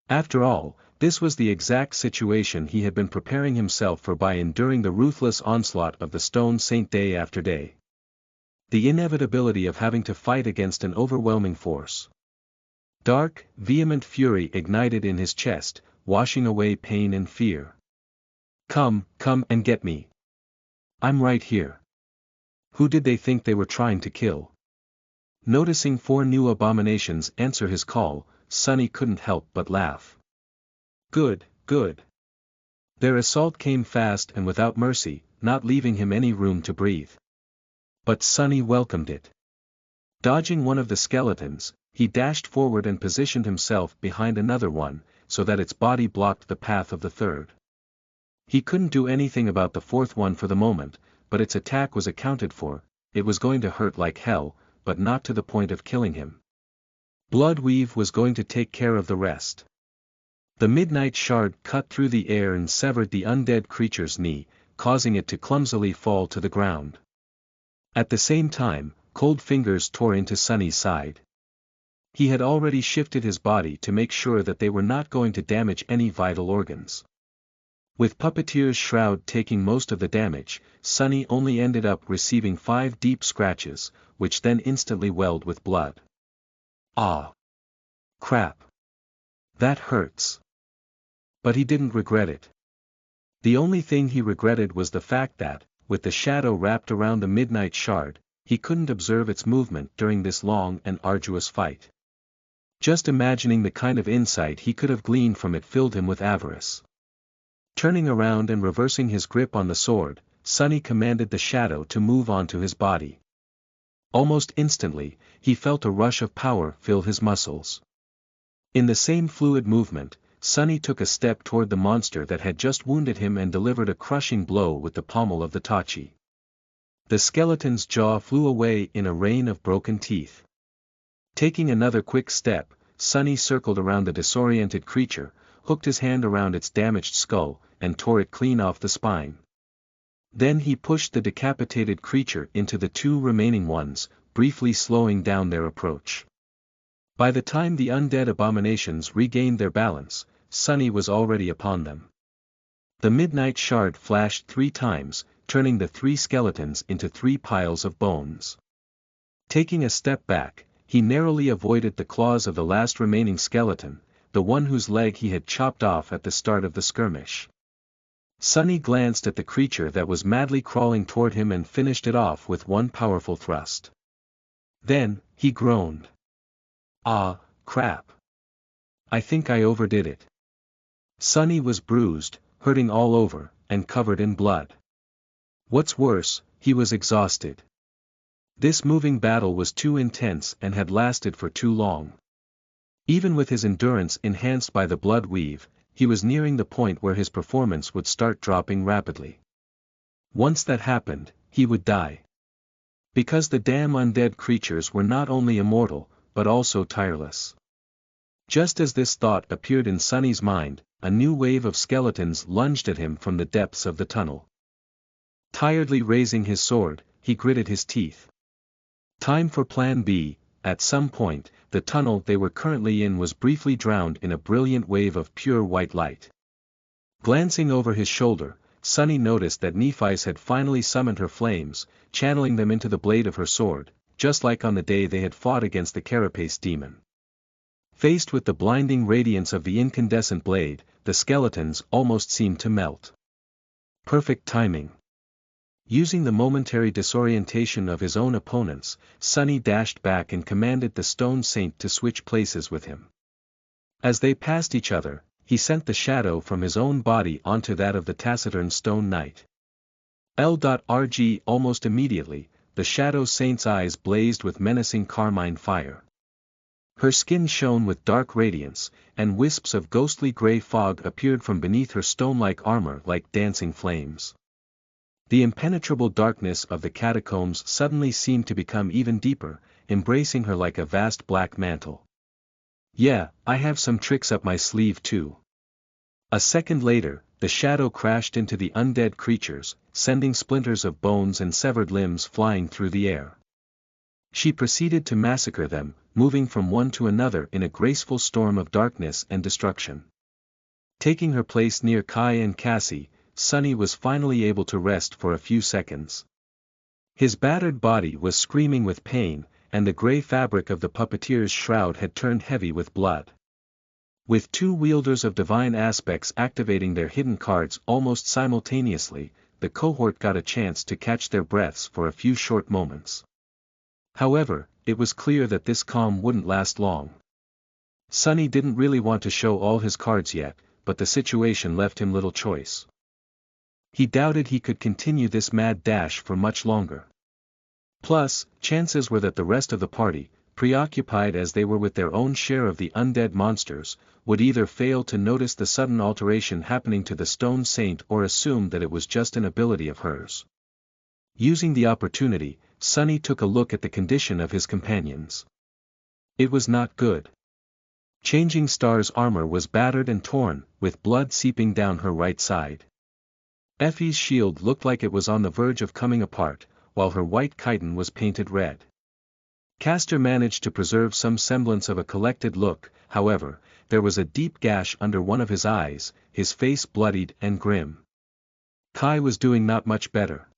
After all, this was the exact situation he had been preparing himself for by enduring the ruthless onslaught of the Stone Saint day after day. The inevitability of having to fight against an overwhelming force. Dark, vehement fury ignited in his chest, washing away pain and fear. Come and get me. I'm right here. Who did they think they were trying to kill? Noticing 4 new abominations answer his call, Sunny couldn't help but laugh. Good. Their assault came fast and without mercy, not leaving him any room to breathe. But Sunny welcomed it. Dodging one of the skeletons, he dashed forward and positioned himself behind another one, so that its body blocked the path of the third. He couldn't do anything about the 4th one for the moment, but its attack was accounted for. It was going to hurt like hell, but not to the point of killing him. Bloodweave was going to take care of the rest. The midnight shard cut through the air and severed the undead creature's knee, causing it to clumsily fall to the ground. At the same time, cold fingers tore into Sunny's side. He had already shifted his body to make sure that they were not going to damage any vital organs. With Puppeteer's shroud taking most of the damage, Sunny only ended up receiving 5 deep scratches, which then instantly welled with blood. Ah! Crap! That hurts. But he didn't regret it. The only thing he regretted was the fact that, with the shadow wrapped around the midnight shard, he couldn't observe its movement during this long and arduous fight. Just imagining the kind of insight he could have gleaned from it filled him with avarice. Turning around and reversing his grip on the sword, Sunny commanded the shadow to move onto his body. Almost instantly, he felt a rush of power fill his muscles. In the same fluid movement, Sunny took a step toward the monster that had just wounded him and delivered a crushing blow with the pommel of the tachi. The skeleton's jaw flew away in a rain of broken teeth. Taking another quick step, Sunny circled around the disoriented creature, hooked his hand around its damaged skull, and tore it clean off the spine. Then he pushed the decapitated creature into the 2 remaining ones, briefly slowing down their approach. By the time the undead abominations regained their balance, Sunny was already upon them. The midnight shard flashed 3 times, turning the 3 skeletons into 3 piles of bones. Taking a step back, he narrowly avoided the claws of the last remaining skeleton, the one whose leg he had chopped off at the start of the skirmish. Sunny glanced at the creature that was madly crawling toward him and finished it off with one powerful thrust. Then, he groaned. Ah, crap. I think I overdid it. Sunny was bruised, hurting all over, and covered in blood. What's worse, he was exhausted. This moving battle was too intense and had lasted for too long. Even with his endurance enhanced by the blood weave, he was nearing the point where his performance would start dropping rapidly. Once that happened, he would die. Because the damn undead creatures were not only immortal, but also tireless. Just as this thought appeared in Sunny's mind, a new wave of skeletons lunged at him from the depths of the tunnel. Tiredly raising his sword, he gritted his teeth. Time for Plan B. At some point, the tunnel they were currently in was briefly drowned in a brilliant wave of pure white light. Glancing over his shoulder, Sunny noticed that Nephi's had finally summoned her flames, channeling them into the blade of her sword, just like on the day they had fought against the carapace demon. Faced with the blinding radiance of the incandescent blade, the skeletons almost seemed to melt. Perfect timing. Using the momentary disorientation of his own opponents, Sunny dashed back and commanded the Stone Saint to switch places with him. As they passed each other, he sent the shadow from his own body onto that of the taciturn Stone Knight. L.RG. Almost immediately, the Shadow Saint's eyes blazed with menacing carmine fire. Her skin shone with dark radiance, and wisps of ghostly gray fog appeared from beneath her stone-like armor like dancing flames. The impenetrable darkness of the catacombs suddenly seemed to become even deeper, embracing her like a vast black mantle. Yeah, I have some tricks up my sleeve too. A second later, the shadow crashed into the undead creatures, sending splinters of bones and severed limbs flying through the air. She proceeded to massacre them, moving from one to another in a graceful storm of darkness and destruction. Taking her place near Kai and Cassie, Sunny was finally able to rest for a few seconds. His battered body was screaming with pain, and the gray fabric of the puppeteer's shroud had turned heavy with blood. With two wielders of divine aspects activating their hidden cards almost simultaneously, the cohort got a chance to catch their breaths for a few short moments. However, it was clear that this calm wouldn't last long. Sunny didn't really want to show all his cards yet, but the situation left him little choice. He doubted he could continue this mad dash for much longer. Plus, chances were that the rest of the party, preoccupied as they were with their own share of the undead monsters, would either fail to notice the sudden alteration happening to the Stone Saint or assume that it was just an ability of hers. Using the opportunity, Sunny took a look at the condition of his companions. It was not good. Changing Star's armor was battered and torn, with blood seeping down her right side. Effie's shield looked like it was on the verge of coming apart, while her white chiton was painted red. Castor managed to preserve some semblance of a collected look, however, there was a deep gash under one of his eyes, his face bloodied and grim. Kai was doing not much better.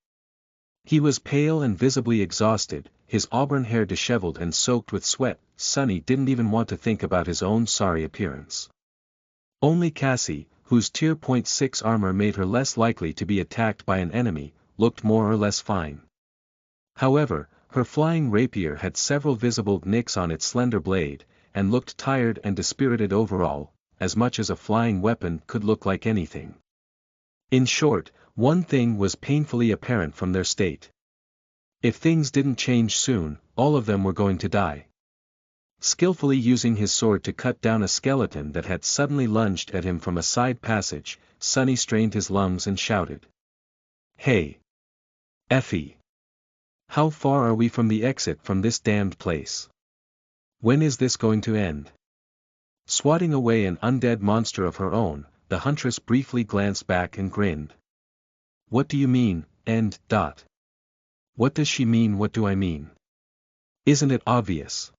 He was pale and visibly exhausted, his auburn hair disheveled and soaked with sweat. Sunny didn't even want to think about his own sorry appearance. Only Cassie, whose tier 6 armor made her less likely to be attacked by an enemy, looked more or less fine. However, her flying rapier had several visible nicks on its slender blade, and looked tired and dispirited overall, as much as a flying weapon could look like anything. In short, one thing was painfully apparent from their state. If things didn't change soon, all of them were going to die. Skillfully using his sword to cut down a skeleton that had suddenly lunged at him from a side passage, Sunny strained his lungs and shouted. "Hey! Effie! How far are we from the exit from this damned place? When is this going to end?" Swatting away an undead monster of her own, the huntress briefly glanced back and grinned. "What do you mean, end? What does she mean? What do I mean? Isn't it obvious?"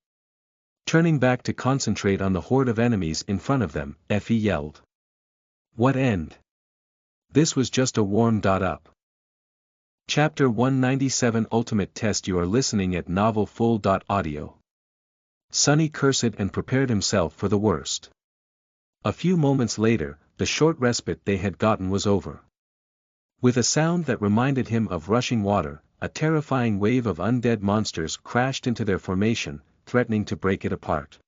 Turning back to concentrate on the horde of enemies in front of them, Effie yelled. "What end? This was just a warm-up." Chapter 197 Ultimate Test. You are listening at NovelFull.audio. Sunny cursed and prepared himself for the worst. A few moments later, the short respite they had gotten was over. With a sound that reminded him of rushing water, a terrifying wave of undead monsters crashed into their formation, threatening to break it apart.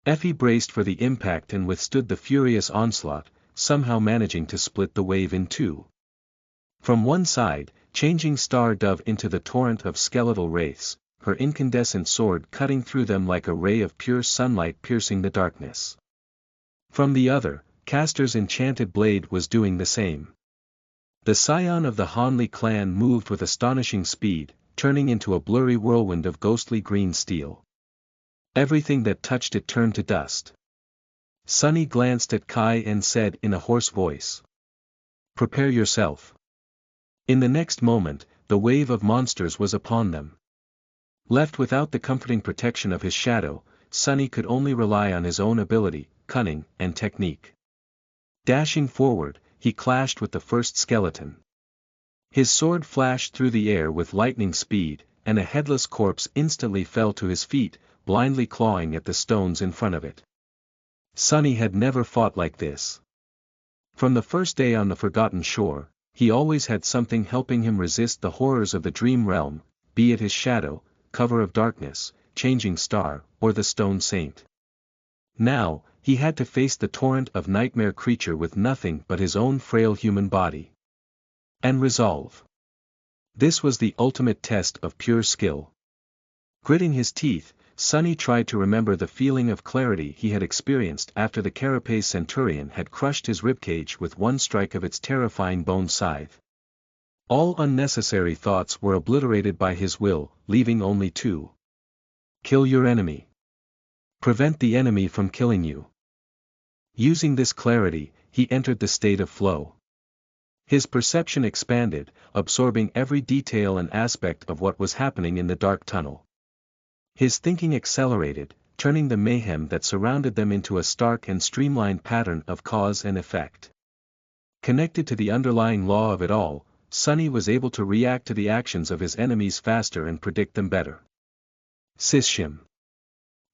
Effie braced for the impact and withstood the furious onslaught, somehow managing to split the wave in two. From one side, changing Star dove into the torrent of skeletal wraiths, her incandescent sword cutting through them like a ray of pure sunlight piercing the darkness. From the other, Castor's enchanted blade was doing the same. The scion of the Hanley clan moved with astonishing speed, turning into a blurry whirlwind of ghostly green steel. Everything that touched it turned to dust. Sunny glanced at Kai and said in a hoarse voice. "Prepare yourself." In the next moment, the wave of monsters was upon them. Left without the comforting protection of his shadow, Sunny could only rely on his own ability, cunning, and technique. Dashing forward, he clashed with the first skeleton. His sword flashed through the air with lightning speed, and a headless corpse instantly fell to his feet, blindly clawing at the stones in front of it. Sunny had never fought like this. From the first day on the Forgotten Shore, he always had something helping him resist the horrors of the dream realm, be it his shadow, cover of darkness, changing star, or the stone saint. Now, he had to face the torrent of nightmare creature with nothing but his own frail human body. And resolve. This was the ultimate test of pure skill. Gritting his teeth, Sunny tried to remember the feeling of clarity he had experienced after the carapace centurion had crushed his ribcage with one strike of its terrifying bone scythe. All unnecessary thoughts were obliterated by his will, leaving only two. Kill your enemy. Prevent the enemy from killing you. Using this clarity, he entered the state of flow. His perception expanded, absorbing every detail and aspect of what was happening in the dark tunnel. His thinking accelerated, turning the mayhem that surrounded them into a stark and streamlined pattern of cause and effect. Connected to the underlying law of it all, Sunny was able to react to the actions of his enemies faster and predict them better. Sishim.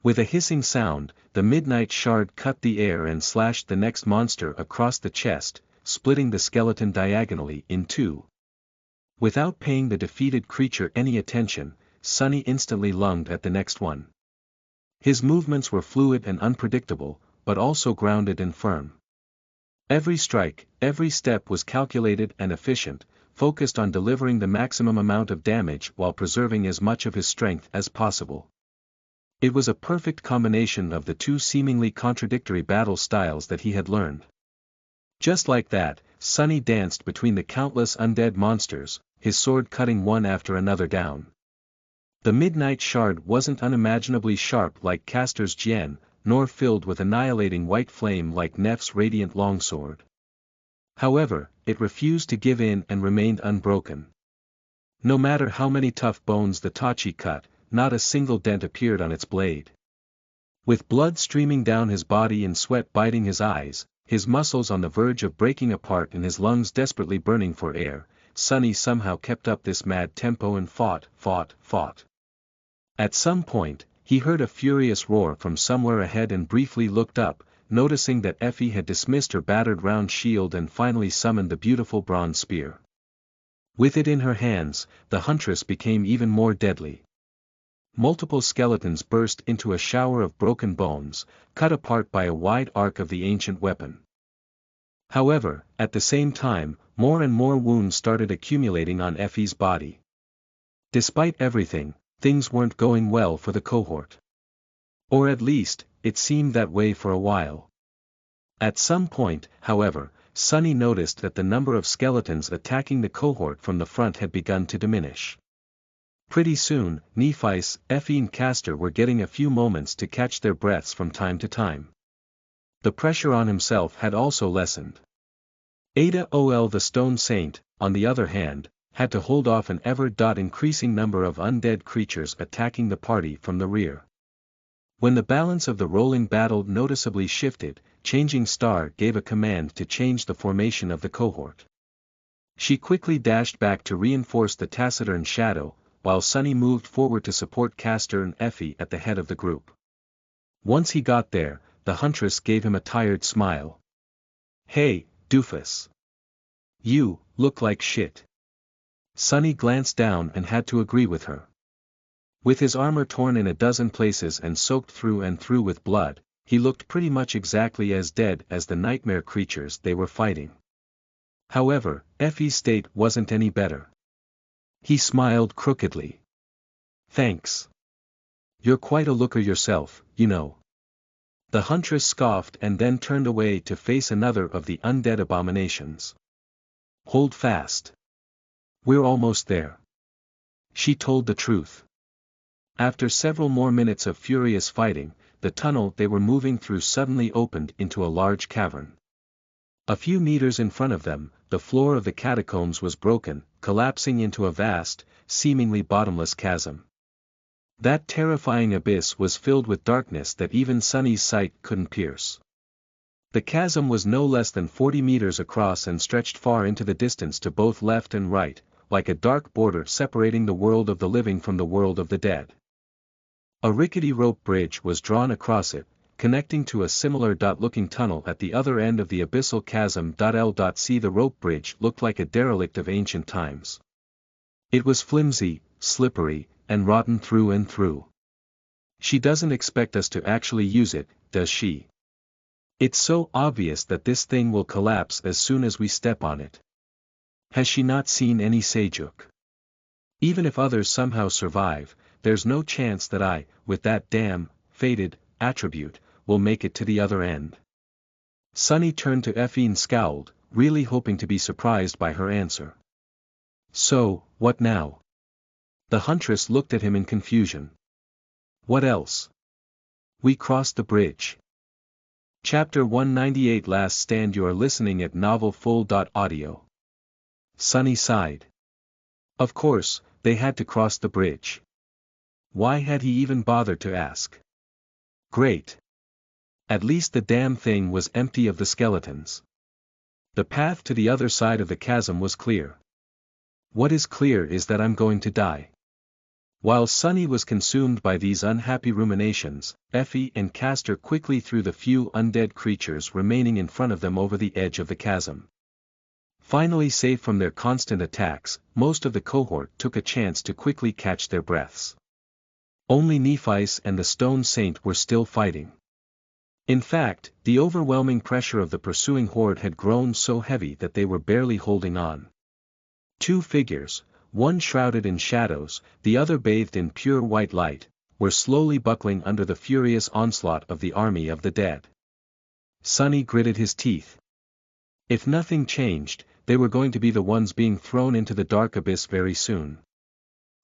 With a hissing sound, the midnight shard cut the air and slashed the next monster across the chest, splitting the skeleton diagonally in two. Without paying the defeated creature any attention, Sunny instantly lunged at the next one. His movements were fluid and unpredictable, but also grounded and firm. Every strike, every step was calculated and efficient, focused on delivering the maximum amount of damage while preserving as much of his strength as possible. It was a perfect combination of the two seemingly contradictory battle styles that he had learned. Just like that, Sunny danced between the countless undead monsters, his sword cutting one after another down. The midnight shard wasn't unimaginably sharp like Castor's Jian, nor filled with annihilating white flame like Nef's radiant longsword. However, it refused to give in and remained unbroken. No matter how many tough bones the Tachi cut, not a single dent appeared on its blade. With blood streaming down his body and sweat biting his eyes, his muscles on the verge of breaking apart and his lungs desperately burning for air, Sunny somehow kept up this mad tempo and fought. At some point, he heard a furious roar from somewhere ahead and briefly looked up, noticing that Effie had dismissed her battered round shield and finally summoned the beautiful bronze spear. With it in her hands, the huntress became even more deadly. Multiple skeletons burst into a shower of broken bones, cut apart by a wide arc of the ancient weapon. However, at the same time, more and more wounds started accumulating on Effie's body. Despite everything, things weren't going well for the cohort. Or at least, it seemed that way for a while. At some point, however, Sunny noticed that the number of skeletons attacking the cohort from the front had begun to diminish. Pretty soon, Nephice, Effie and Castor were getting a few moments to catch their breaths from time to time. The pressure on himself had also lessened. Ada Ol the Stone Saint, on the other hand, had to hold off an ever-increasing number of undead creatures attacking the party from the rear. When the balance of the rolling battle noticeably shifted, Changing Star gave a command to change the formation of the cohort. She quickly dashed back to reinforce the taciturn shadow, while Sunny moved forward to support Castor and Effie at the head of the group. Once he got there, the huntress gave him a tired smile. "Hey, doofus. You look like shit." Sunny glanced down and had to agree with her. With his armor torn in a dozen places and soaked through and through with blood, he looked pretty much exactly as dead as the nightmare creatures they were fighting. However, Effie's state wasn't any better. He smiled crookedly. "Thanks. You're quite a looker yourself, you know." The huntress scoffed and then turned away to face another of the undead abominations. "Hold fast. We're almost there." She told the truth. After several more minutes of furious fighting, the tunnel they were moving through suddenly opened into a large cavern. A few meters in front of them, the floor of the catacombs was broken, collapsing into a vast, seemingly bottomless chasm. That terrifying abyss was filled with darkness that even Sunny's sight couldn't pierce. The chasm was no less than 40 meters across and stretched far into the distance to both left and right, like a dark border separating the world of the living from the world of the dead. A rickety rope bridge was drawn across it, connecting to a similar looking tunnel at the other end of the abyssal chasm. L.C. The rope bridge looked like a derelict of ancient times. It was flimsy, slippery, and rotten through and through. She doesn't expect us to actually use it, does she? It's so obvious that this thing will collapse as soon as we step on it. Has she not seen any Sejuk? Even if others somehow survive, there's no chance that I, with that damn, fated, attribute, will make it to the other end. Sunny turned to Effie and scowled, really hoping to be surprised by her answer. So, what now? The huntress looked at him in confusion. What else? We crossed the bridge. Chapter 198 Last Stand. You are listening at novelfull.audio. Sunny sighed. Of course, they had to cross the bridge. Why had he even bothered to ask? Great. At least the damn thing was empty of the skeletons. The path to the other side of the chasm was clear. What is clear is that I'm going to die. While Sunny was consumed by these unhappy ruminations, Effie and Castor quickly threw the few undead creatures remaining in front of them over the edge of the chasm. Finally safe from their constant attacks, most of the cohort took a chance to quickly catch their breaths. Only Nephice and the Stone Saint were still fighting. In fact, the overwhelming pressure of the pursuing horde had grown so heavy that they were barely holding on. Two figures, one shrouded in shadows, the other bathed in pure white light, were slowly buckling under the furious onslaught of the army of the dead. Sunny gritted his teeth. If nothing changed, they were going to be the ones being thrown into the dark abyss very soon.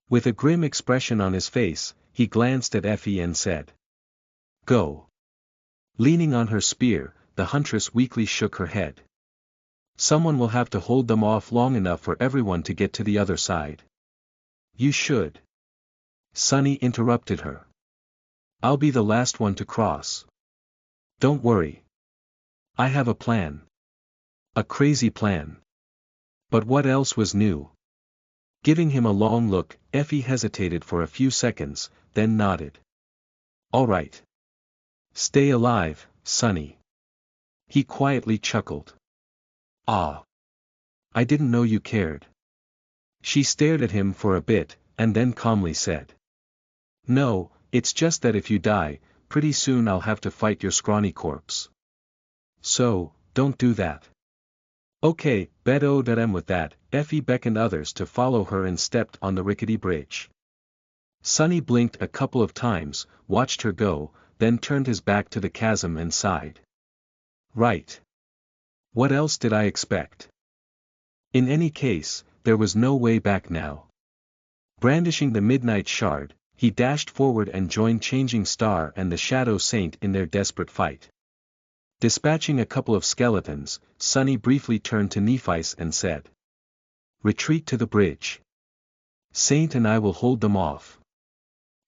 With a grim expression on his face, he glanced at Effie and said, "Go." Leaning on her spear, the huntress weakly shook her head. Someone will have to hold them off long enough for everyone to get to the other side. You should. Sunny interrupted her. I'll be the last one to cross. Don't worry. I have a plan. A crazy plan. But what else was new? Giving him a long look, Effie hesitated for a few seconds, then nodded. All right. Stay alive, Sunny. He quietly chuckled. Ah. I didn't know you cared. She stared at him for a bit, and then calmly said. No, it's just that if you die, pretty soon I'll have to fight your scrawny corpse. So, don't do that. Okay, bet-o-da-dem. With that, Effie beckoned others to follow her and stepped on the rickety bridge. Sunny blinked a couple of times, watched her go, then turned his back to the chasm and sighed. Right. What else did I expect? In any case, there was no way back now. Brandishing the Midnight Shard, he dashed forward and joined Changing Star and the Shadow Saint in their desperate fight. Dispatching a couple of skeletons, Sunny briefly turned to Nephice and said, "Retreat to the bridge. Saint and I will hold them off."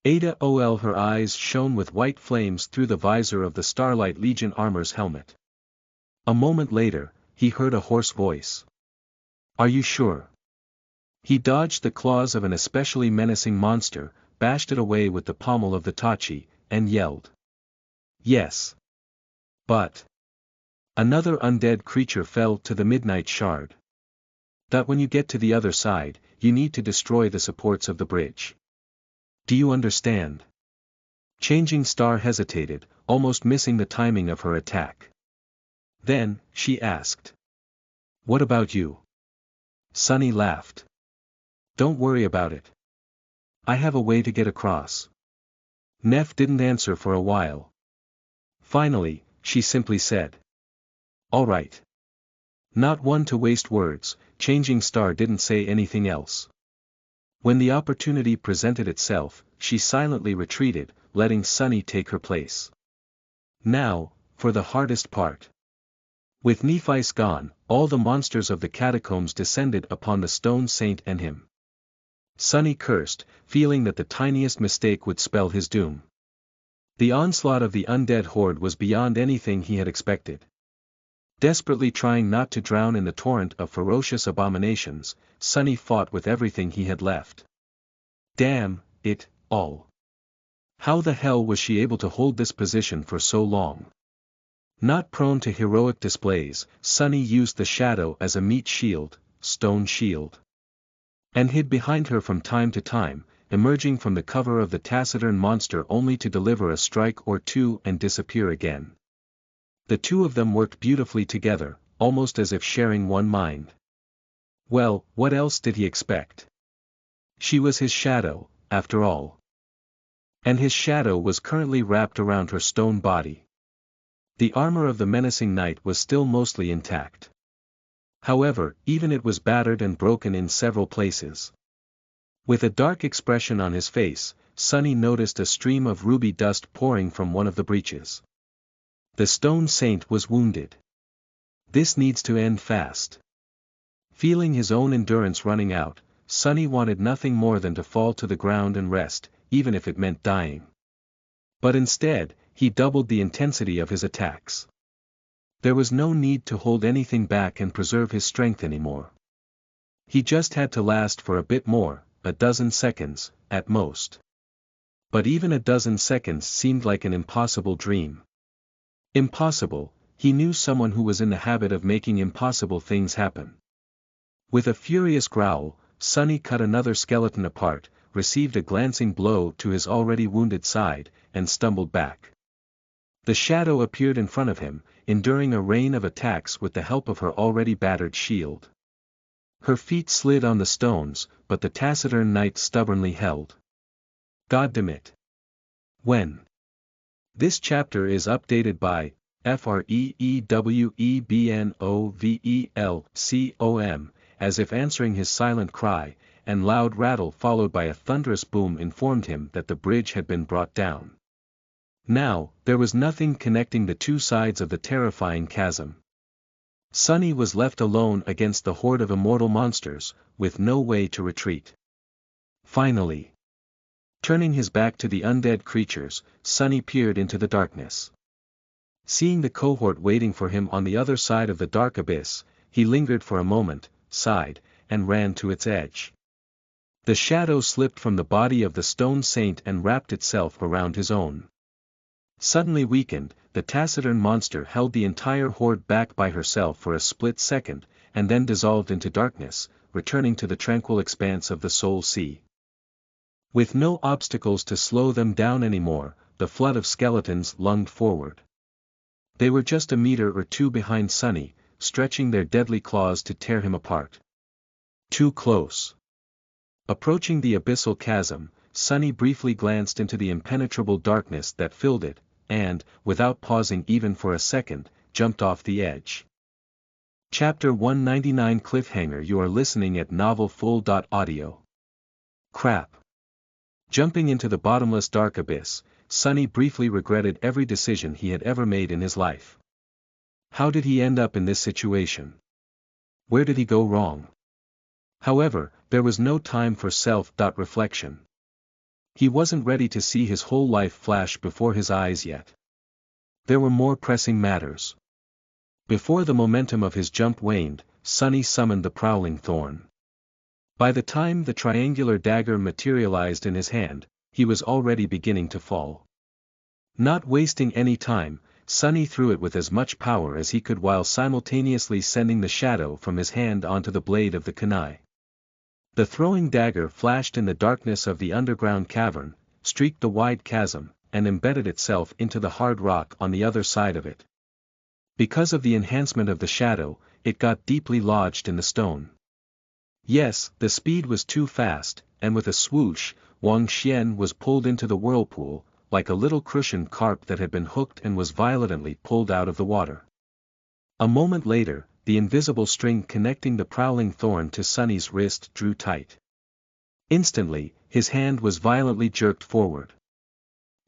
Her eyes shone with white flames through the visor of the Starlight Legion armor's helmet. A moment later, he heard a hoarse voice. Are you sure? He dodged the claws of an especially menacing monster, bashed it away with the pommel of the Tachi, and yelled. Yes. But another undead creature fell to the Midnight Shard. That when you get to the other side, you need to destroy the supports of the bridge. Do you understand? Changing Star hesitated, almost missing the timing of her attack. Then, she asked. What about you? Sunny laughed. Don't worry about it. I have a way to get across. Neff didn't answer for a while. Finally, she simply said. All right. Not one to waste words, Changing Star didn't say anything else. When the opportunity presented itself, she silently retreated, letting Sunny take her place. Now, for the hardest part. With Nephice gone, all the monsters of the catacombs descended upon the Stone Saint and him. Sunny cursed, feeling that the tiniest mistake would spell his doom. The onslaught of the undead horde was beyond anything he had expected. Desperately trying not to drown in the torrent of ferocious abominations, Sunny fought with everything he had left. Damn it all. How the hell was she able to hold this position for so long? Not prone to heroic displays, Sunny used the shadow as a meat shield, stone shield. And hid behind her from time to time, emerging from the cover of the taciturn monster only to deliver a strike or two and disappear again. The two of them worked beautifully together, almost as if sharing one mind. Well, what else did he expect? She was his shadow, after all. And his shadow was currently wrapped around her stone body. The armor of the menacing knight was still mostly intact. However, even it was battered and broken in several places. With a dark expression on his face, Sunny noticed a stream of ruby dust pouring from one of the breaches. The stone saint was wounded. This needs to end fast. Feeling his own endurance running out, Sunny wanted nothing more than to fall to the ground and rest, even if it meant dying. But instead, he doubled the intensity of his attacks. There was no need to hold anything back and preserve his strength anymore. He just had to last for a bit more, a dozen seconds, at most. But even a dozen seconds seemed like an impossible dream. Impossible, he knew someone who was in the habit of making impossible things happen. With a furious growl, Sunny cut another skeleton apart, received a glancing blow to his already wounded side, and stumbled back. The shadow appeared in front of him, enduring a rain of attacks with the help of her already battered shield. Her feet slid on the stones, but the taciturn knight stubbornly held. Goddamn. When? This chapter is updated by FREEWEBNOVELCOM, as if answering his silent cry, and loud rattle followed by a thunderous boom informed him that the bridge had been brought down. Now, there was nothing connecting the two sides of the terrifying chasm. Sunny was left alone against the horde of immortal monsters, with no way to retreat. Finally, turning his back to the undead creatures, Sunny peered into the darkness. Seeing the cohort waiting for him on the other side of the dark abyss, he lingered for a moment, sighed, and ran to its edge. The shadow slipped from the body of the stone saint and wrapped itself around his own. Suddenly weakened, the taciturn monster held the entire horde back by herself for a split second, and then dissolved into darkness, returning to the tranquil expanse of the Soul Sea. With no obstacles to slow them down anymore, the flood of skeletons lunged forward. They were just a meter or two behind Sunny, stretching their deadly claws to tear him apart. Too close. Approaching the abyssal chasm, Sunny briefly glanced into the impenetrable darkness that filled it, and, without pausing even for a second, jumped off the edge. Chapter 199 Cliffhanger. You are listening at NovelFull.audio. Crap. Jumping into the bottomless dark abyss, Sunny briefly regretted every decision he had ever made in his life. How did he end up in this situation? Where did he go wrong? However, there was no time for self-reflection. He wasn't ready to see his whole life flash before his eyes yet. There were more pressing matters. Before the momentum of his jump waned, Sunny summoned the Prowling Thorn. By the time the triangular dagger materialized in his hand, he was already beginning to fall. Not wasting any time, Sunny threw it with as much power as he could while simultaneously sending the shadow from his hand onto the blade of the kunai. The throwing dagger flashed in the darkness of the underground cavern, streaked the wide chasm, and embedded itself into the hard rock on the other side of it. Because of the enhancement of the shadow, it got deeply lodged in the stone. Yes, the speed was too fast, and with a swoosh, Wang Xian was pulled into the whirlpool, like a little crucian carp that had been hooked and was violently pulled out of the water. A moment later, the invisible string connecting the Prowling Thorn to Sunny's wrist drew tight. Instantly, his hand was violently jerked forward.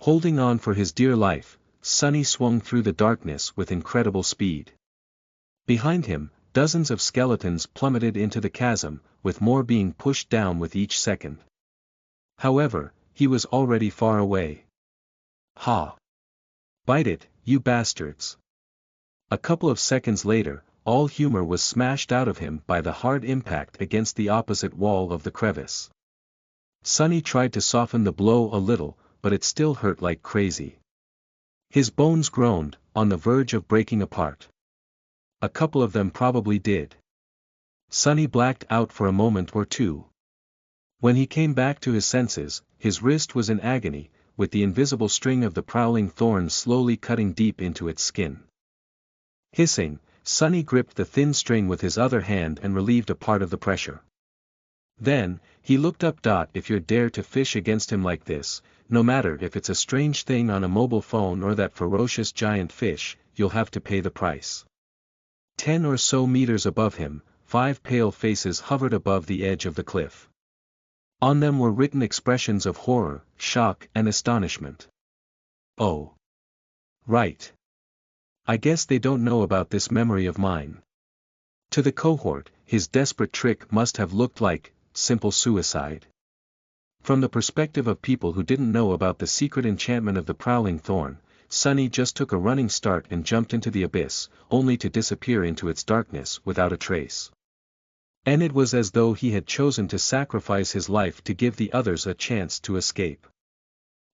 Holding on for his dear life, Sunny swung through the darkness with incredible speed. Behind him, dozens of skeletons plummeted into the chasm, with more being pushed down with each second. However, he was already far away. Ha! Bite it, you bastards! A couple of seconds later, all humor was smashed out of him by the hard impact against the opposite wall of the crevice. Sunny tried to soften the blow a little, but it still hurt like crazy. His bones groaned, on the verge of breaking apart. A couple of them probably did. Sunny blacked out for a moment or two. When he came back to his senses, his wrist was in agony, with the invisible string of the prowling thorn slowly cutting deep into its skin. Hissing, Sunny gripped the thin string with his other hand and relieved a part of the pressure. Then, he looked up. If you dare to fish against him like this, no matter if it's a strange thing on a mobile phone or that ferocious giant fish, you'll have to pay the price. 10 or so meters above him, 5 pale faces hovered above the edge of the cliff. On them were written expressions of horror, shock, and astonishment. Oh. Right. I guess they don't know about this memory of mine. To the cohort, his desperate trick must have looked like simple suicide. From the perspective of people who didn't know about the secret enchantment of the prowling thorn, Sunny just took a running start and jumped into the abyss, only to disappear into its darkness without a trace. And it was as though he had chosen to sacrifice his life to give the others a chance to escape.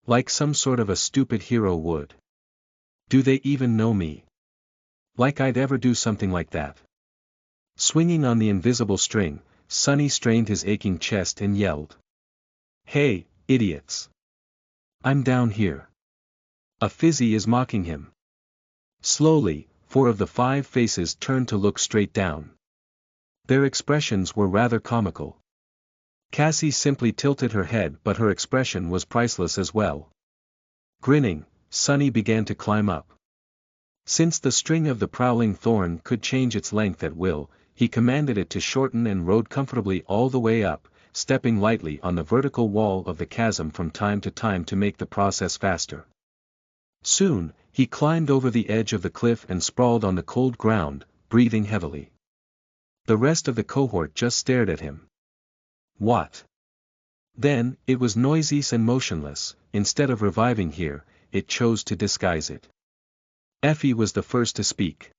Like some sort of a stupid hero would. Do they even know me? Like I'd ever do something like that. Swinging on the invisible string, Sunny strained his aching chest and yelled. Hey, idiots! I'm down here. A fizzy is mocking him. Slowly, 4 of the 5 faces turned to look straight down. Their expressions were rather comical. Cassie simply tilted her head, but her expression was priceless as well. Grinning, Sunny began to climb up. Since the string of the prowling thorn could change its length at will, he commanded it to shorten and rode comfortably all the way up, stepping lightly on the vertical wall of the chasm from time to time to make the process faster. Soon, he climbed over the edge of the cliff and sprawled on the cold ground, breathing heavily. The rest of the cohort just stared at him. What? Then, it was noisy and motionless. Instead of reviving here, it chose to disguise it. Effie was the first to speak.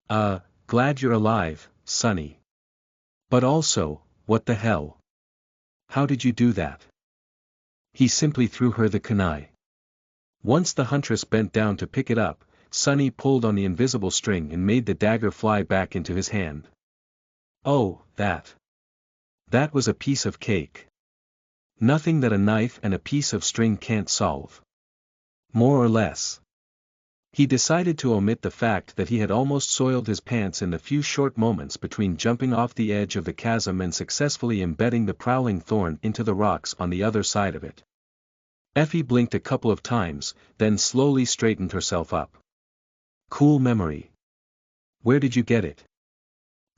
Glad you're alive, Sunny. But also, what the hell? How did you do that? He simply threw her the kunai. Once the huntress bent down to pick it up, Sunny pulled on the invisible string and made the dagger fly back into his hand. Oh, that. That was a piece of cake. Nothing that a knife and a piece of string can't solve. More or less. He decided to omit the fact that he had almost soiled his pants in the few short moments between jumping off the edge of the chasm and successfully embedding the prowling thorn into the rocks on the other side of it. Effie blinked a couple of times, then slowly straightened herself up. Cool memory. Where did you get it?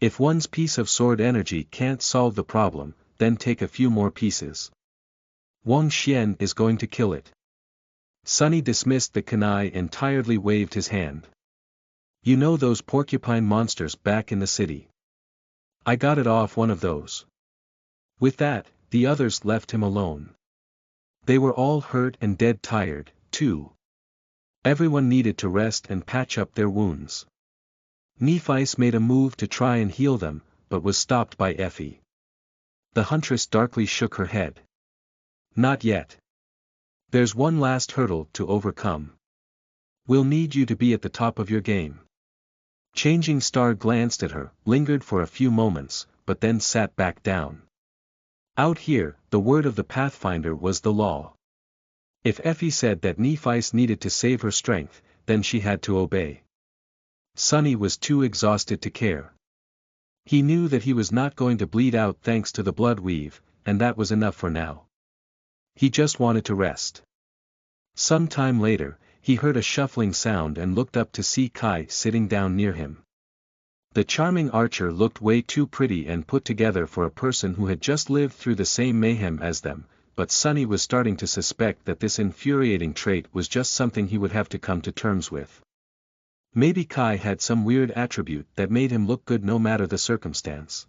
If one's piece of sword energy can't solve the problem, then take a few more pieces. Wang Xian is going to kill it. Sunny dismissed the kunai and tiredly waved his hand. You know those porcupine monsters back in the city? I got it off one of those. With that, the others left him alone. They were all hurt and dead tired, too. Everyone needed to rest and patch up their wounds. Nephice made a move to try and heal them, but was stopped by Effie. The huntress darkly shook her head. Not yet. There's one last hurdle to overcome. We'll need you to be at the top of your game. Changing Star glanced at her, lingered for a few moments, but then sat back down. Out here, the word of the Pathfinder was the law. If Effie said that Nephice needed to save her strength, then she had to obey. Sunny was too exhausted to care. He knew that he was not going to bleed out thanks to the blood weave, and that was enough for now. He just wanted to rest. Some time later, he heard a shuffling sound and looked up to see Kai sitting down near him. The charming archer looked way too pretty and put together for a person who had just lived through the same mayhem as them, but Sunny was starting to suspect that this infuriating trait was just something he would have to come to terms with. Maybe Kai had some weird attribute that made him look good no matter the circumstance.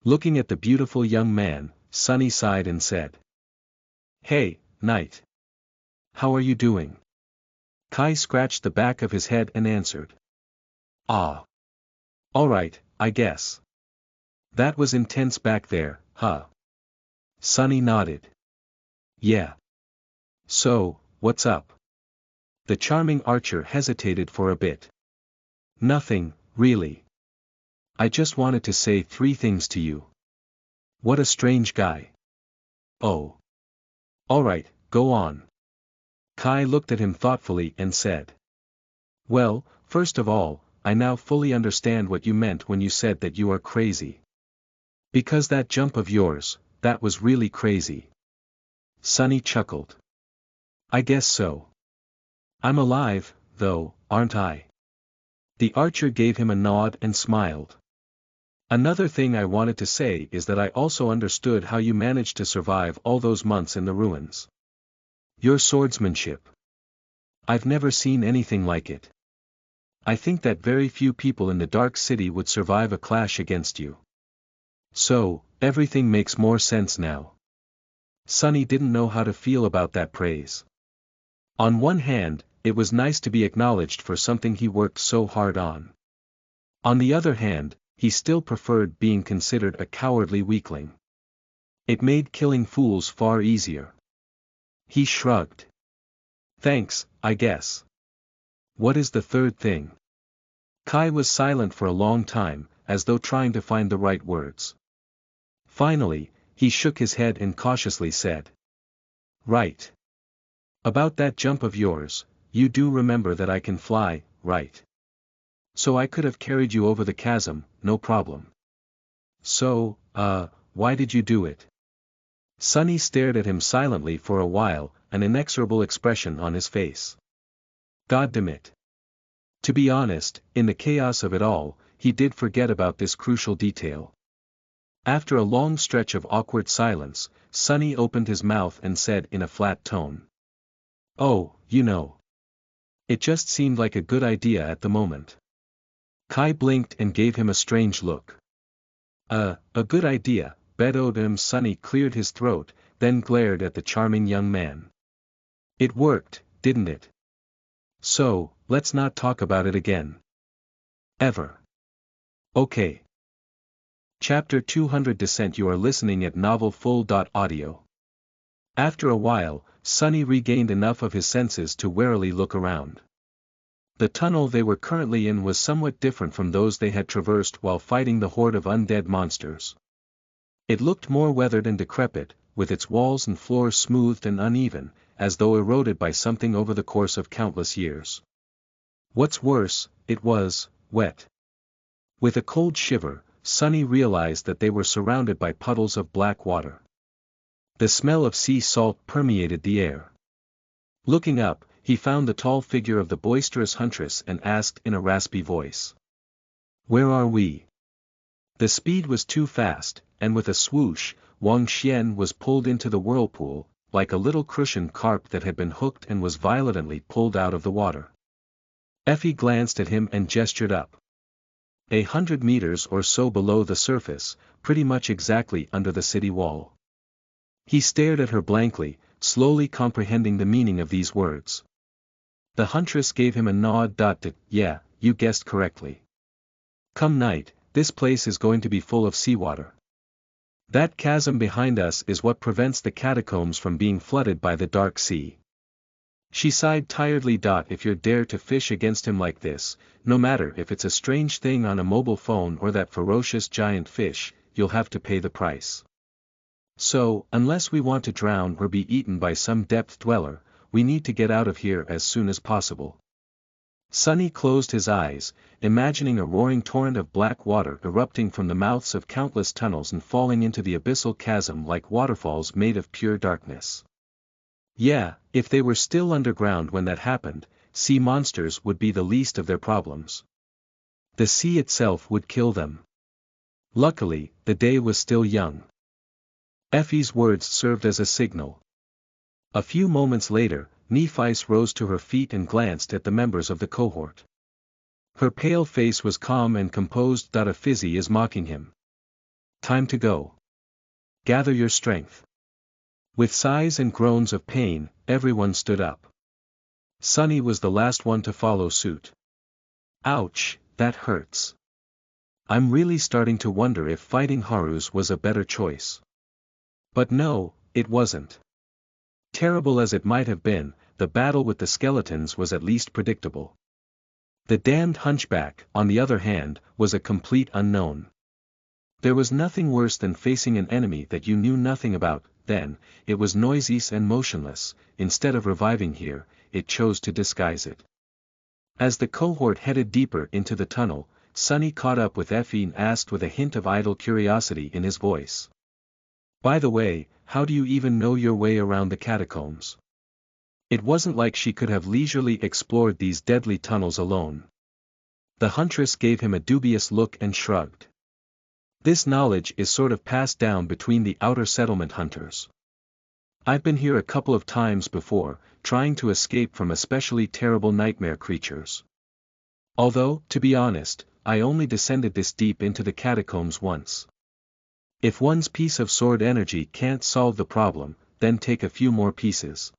Looking at the beautiful young man, Sunny sighed and said, Hey, Knight. How are you doing? Kai scratched the back of his head and answered. Ah. Alright, I guess. That was intense back there, huh? Sonny nodded. Yeah. So, what's up? The charming archer hesitated for a bit. Nothing, really. I just wanted to say 3 things to you. What a strange guy. Oh. Alright, go on. Kai looked at him thoughtfully and said. Well, first of all, I now fully understand what you meant when you said that you are crazy. Because that jump of yours, that was really crazy. Sonny chuckled. I guess so. I'm alive, though, aren't I? The archer gave him a nod and smiled. Another thing I wanted to say is that I also understood how you managed to survive all those months in the ruins. Your swordsmanship. I've never seen anything like it. I think that very few people in the Dark City would survive a clash against you. So, everything makes more sense now. Sonny didn't know how to feel about that praise. On one hand, it was nice to be acknowledged for something he worked so hard on. On the other hand, he still preferred being considered a cowardly weakling. It made killing fools far easier. He shrugged. Thanks, I guess. What is the third thing? Kai was silent for a long time, as though trying to find the right words. Finally, he shook his head and cautiously said. Right. About that jump of yours, you do remember that I can fly, right? So I could have carried you over the chasm, no problem. So, why did you do it? Sonny stared at him silently for a while, an inexorable expression on his face. Goddamn. To be honest, in the chaos of it all, he did forget about this crucial detail. After a long stretch of awkward silence, Sonny opened his mouth and said in a flat tone. Oh, you know. It just seemed like a good idea at the moment. Kai blinked and gave him a strange look. A good idea, bedowed him. Sonny cleared his throat, then glared at the charming young man. It worked, didn't it? So, let's not talk about it again. Ever. Okay. Chapter 200 Descent. You are listening at novelfull.audio. After a while, Sonny regained enough of his senses to warily look around. The tunnel they were currently in was somewhat different from those they had traversed while fighting the horde of undead monsters. It looked more weathered and decrepit, with its walls and floors smoothed and uneven, as though eroded by something over the course of countless years. What's worse, it was wet. With a cold shiver, Sonny realized that they were surrounded by puddles of black water. The smell of sea salt permeated the air. Looking up, he found the tall figure of the boisterous huntress and asked in a raspy voice. Where are we? The speed was too fast, and with a swoosh, Wang Xian was pulled into the whirlpool, like a little crucian carp that had been hooked and was violently pulled out of the water. Effie glanced at him and gestured up. 100 meters or so below the surface, pretty much exactly under the city wall. He stared at her blankly, slowly comprehending the meaning of these words. The huntress gave him a nod. Yeah, you guessed correctly. Come night, this place is going to be full of seawater. That chasm behind us is what prevents the catacombs from being flooded by the dark sea. She sighed tiredly. If you dare to fish against him like this, no matter if it's a strange thing on a mobile phone or that ferocious giant fish, you'll have to pay the price. So, unless we want to drown or be eaten by some depth dweller, we need to get out of here as soon as possible. Sonny closed his eyes, imagining a roaring torrent of black water erupting from the mouths of countless tunnels and falling into the abyssal chasm like waterfalls made of pure darkness. Yeah, if they were still underground when that happened, sea monsters would be the least of their problems. The sea itself would kill them. Luckily, the day was still young. Effie's words served as a signal. A few moments later, Nephice rose to her feet and glanced at the members of the cohort. Her pale face was calm and composed. A fizzy is mocking him. Time to go. Gather your strength. With sighs and groans of pain, everyone stood up. Sonny was the last one to follow suit. Ouch, that hurts. I'm really starting to wonder if fighting Harus was a better choice. But no, it wasn't. Terrible as it might have been, the battle with the skeletons was at least predictable. The damned hunchback, on the other hand, was a complete unknown. There was nothing worse than facing an enemy that you knew nothing about. Then, it was noiseless and motionless. Instead of reviving here, it chose to disguise it. As the cohort headed deeper into the tunnel, Sonny caught up with Effie and asked with a hint of idle curiosity in his voice. By the way, how do you even know your way around the catacombs? It wasn't like she could have leisurely explored these deadly tunnels alone. The huntress gave him a dubious look and shrugged. This knowledge is sort of passed down between the outer settlement hunters. I've been here a couple of times before, trying to escape from especially terrible nightmare creatures. Although, to be honest, I only descended this deep into the catacombs once. If one's piece of sword energy can't solve the problem, then take a few more pieces.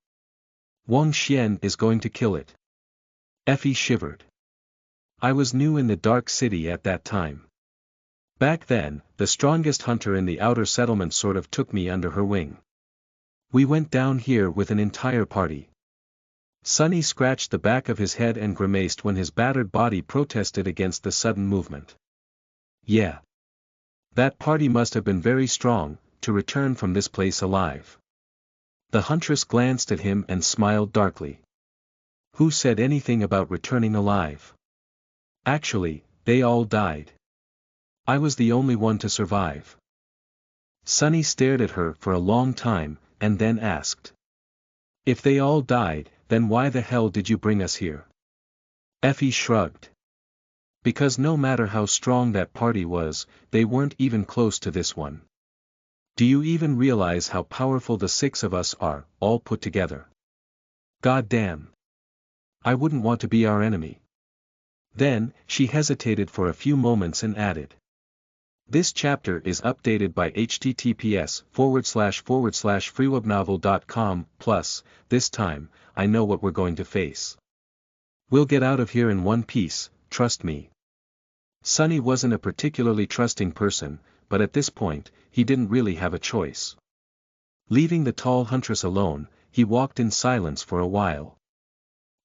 Wang Xian is going to kill it. Effie shivered. I was new in the Dark City at that time. Back then, the strongest hunter in the outer settlement sort of took me under her wing. We went down here with an entire party. Sonny scratched the back of his head and grimaced when his battered body protested against the sudden movement. Yeah. That party must have been very strong, to return from this place alive. The huntress glanced at him and smiled darkly. Who said anything about returning alive? Actually, they all died. I was the only one to survive. Sonny stared at her for a long time, and then asked. If they all died, then why the hell did you bring us here? Effie shrugged. Because no matter how strong that party was, they weren't even close to this one. Do you even realize how powerful the 6 of us are, all put together? God damn. I wouldn't want to be our enemy. Then, she hesitated for a few moments and added. This chapter is updated by https://freewebnovel.com, plus, this time, I know what we're going to face. We'll get out of here in one piece, trust me. Sonny wasn't a particularly trusting person, but at this point, he didn't really have a choice. Leaving the tall huntress alone, he walked in silence for a while.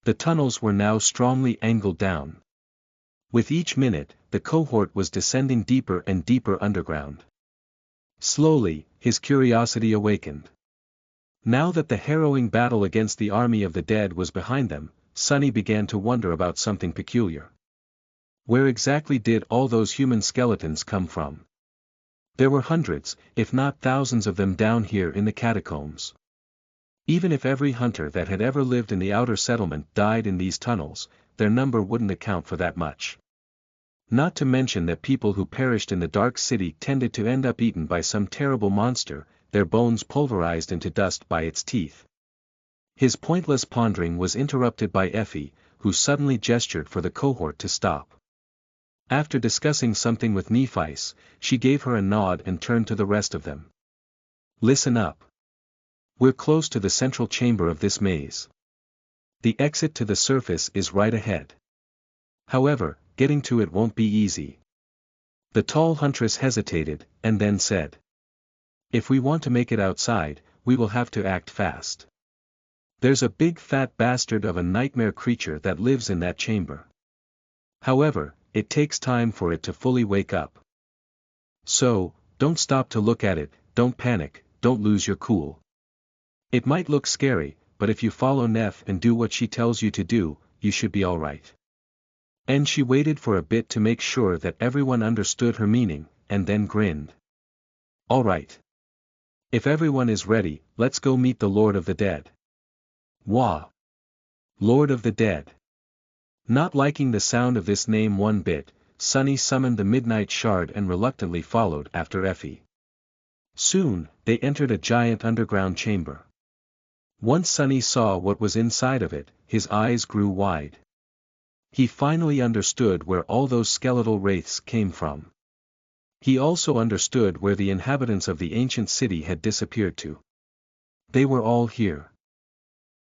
The tunnels were now strongly angled down. With each minute, the cohort was descending deeper and deeper underground. Slowly, his curiosity awakened. Now that the harrowing battle against the army of the dead was behind them, Sonny began to wonder about something peculiar. Where exactly did all those human skeletons come from? There were hundreds, if not thousands of them down here in the catacombs. Even if every hunter that had ever lived in the outer settlement died in these tunnels, their number wouldn't account for that much. Not to mention that people who perished in the Dark City tended to end up eaten by some terrible monster, their bones pulverized into dust by its teeth. His pointless pondering was interrupted by Effie, who suddenly gestured for the cohort to stop. After discussing something with Nephice, she gave her a nod and turned to the rest of them. Listen up. We're close to the central chamber of this maze. The exit to the surface is right ahead. However, getting to it won't be easy. The tall huntress hesitated, and then said. If we want to make it outside, we will have to act fast. There's a big fat bastard of a nightmare creature that lives in that chamber. However, it takes time for it to fully wake up. So, don't stop to look at it, don't panic, don't lose your cool. It might look scary, but if you follow Neph and do what she tells you to do, you should be alright. And she waited for a bit to make sure that everyone understood her meaning, and then grinned. Alright. If everyone is ready, let's go meet the Lord of the Dead. Wah! Lord of the Dead. Not liking the sound of this name one bit, Sonny summoned the Midnight Shard and reluctantly followed after Effie. Soon, they entered a giant underground chamber. Once Sonny saw what was inside of it, his eyes grew wide. He finally understood where all those skeletal wraiths came from. He also understood where the inhabitants of the ancient city had disappeared to. They were all here.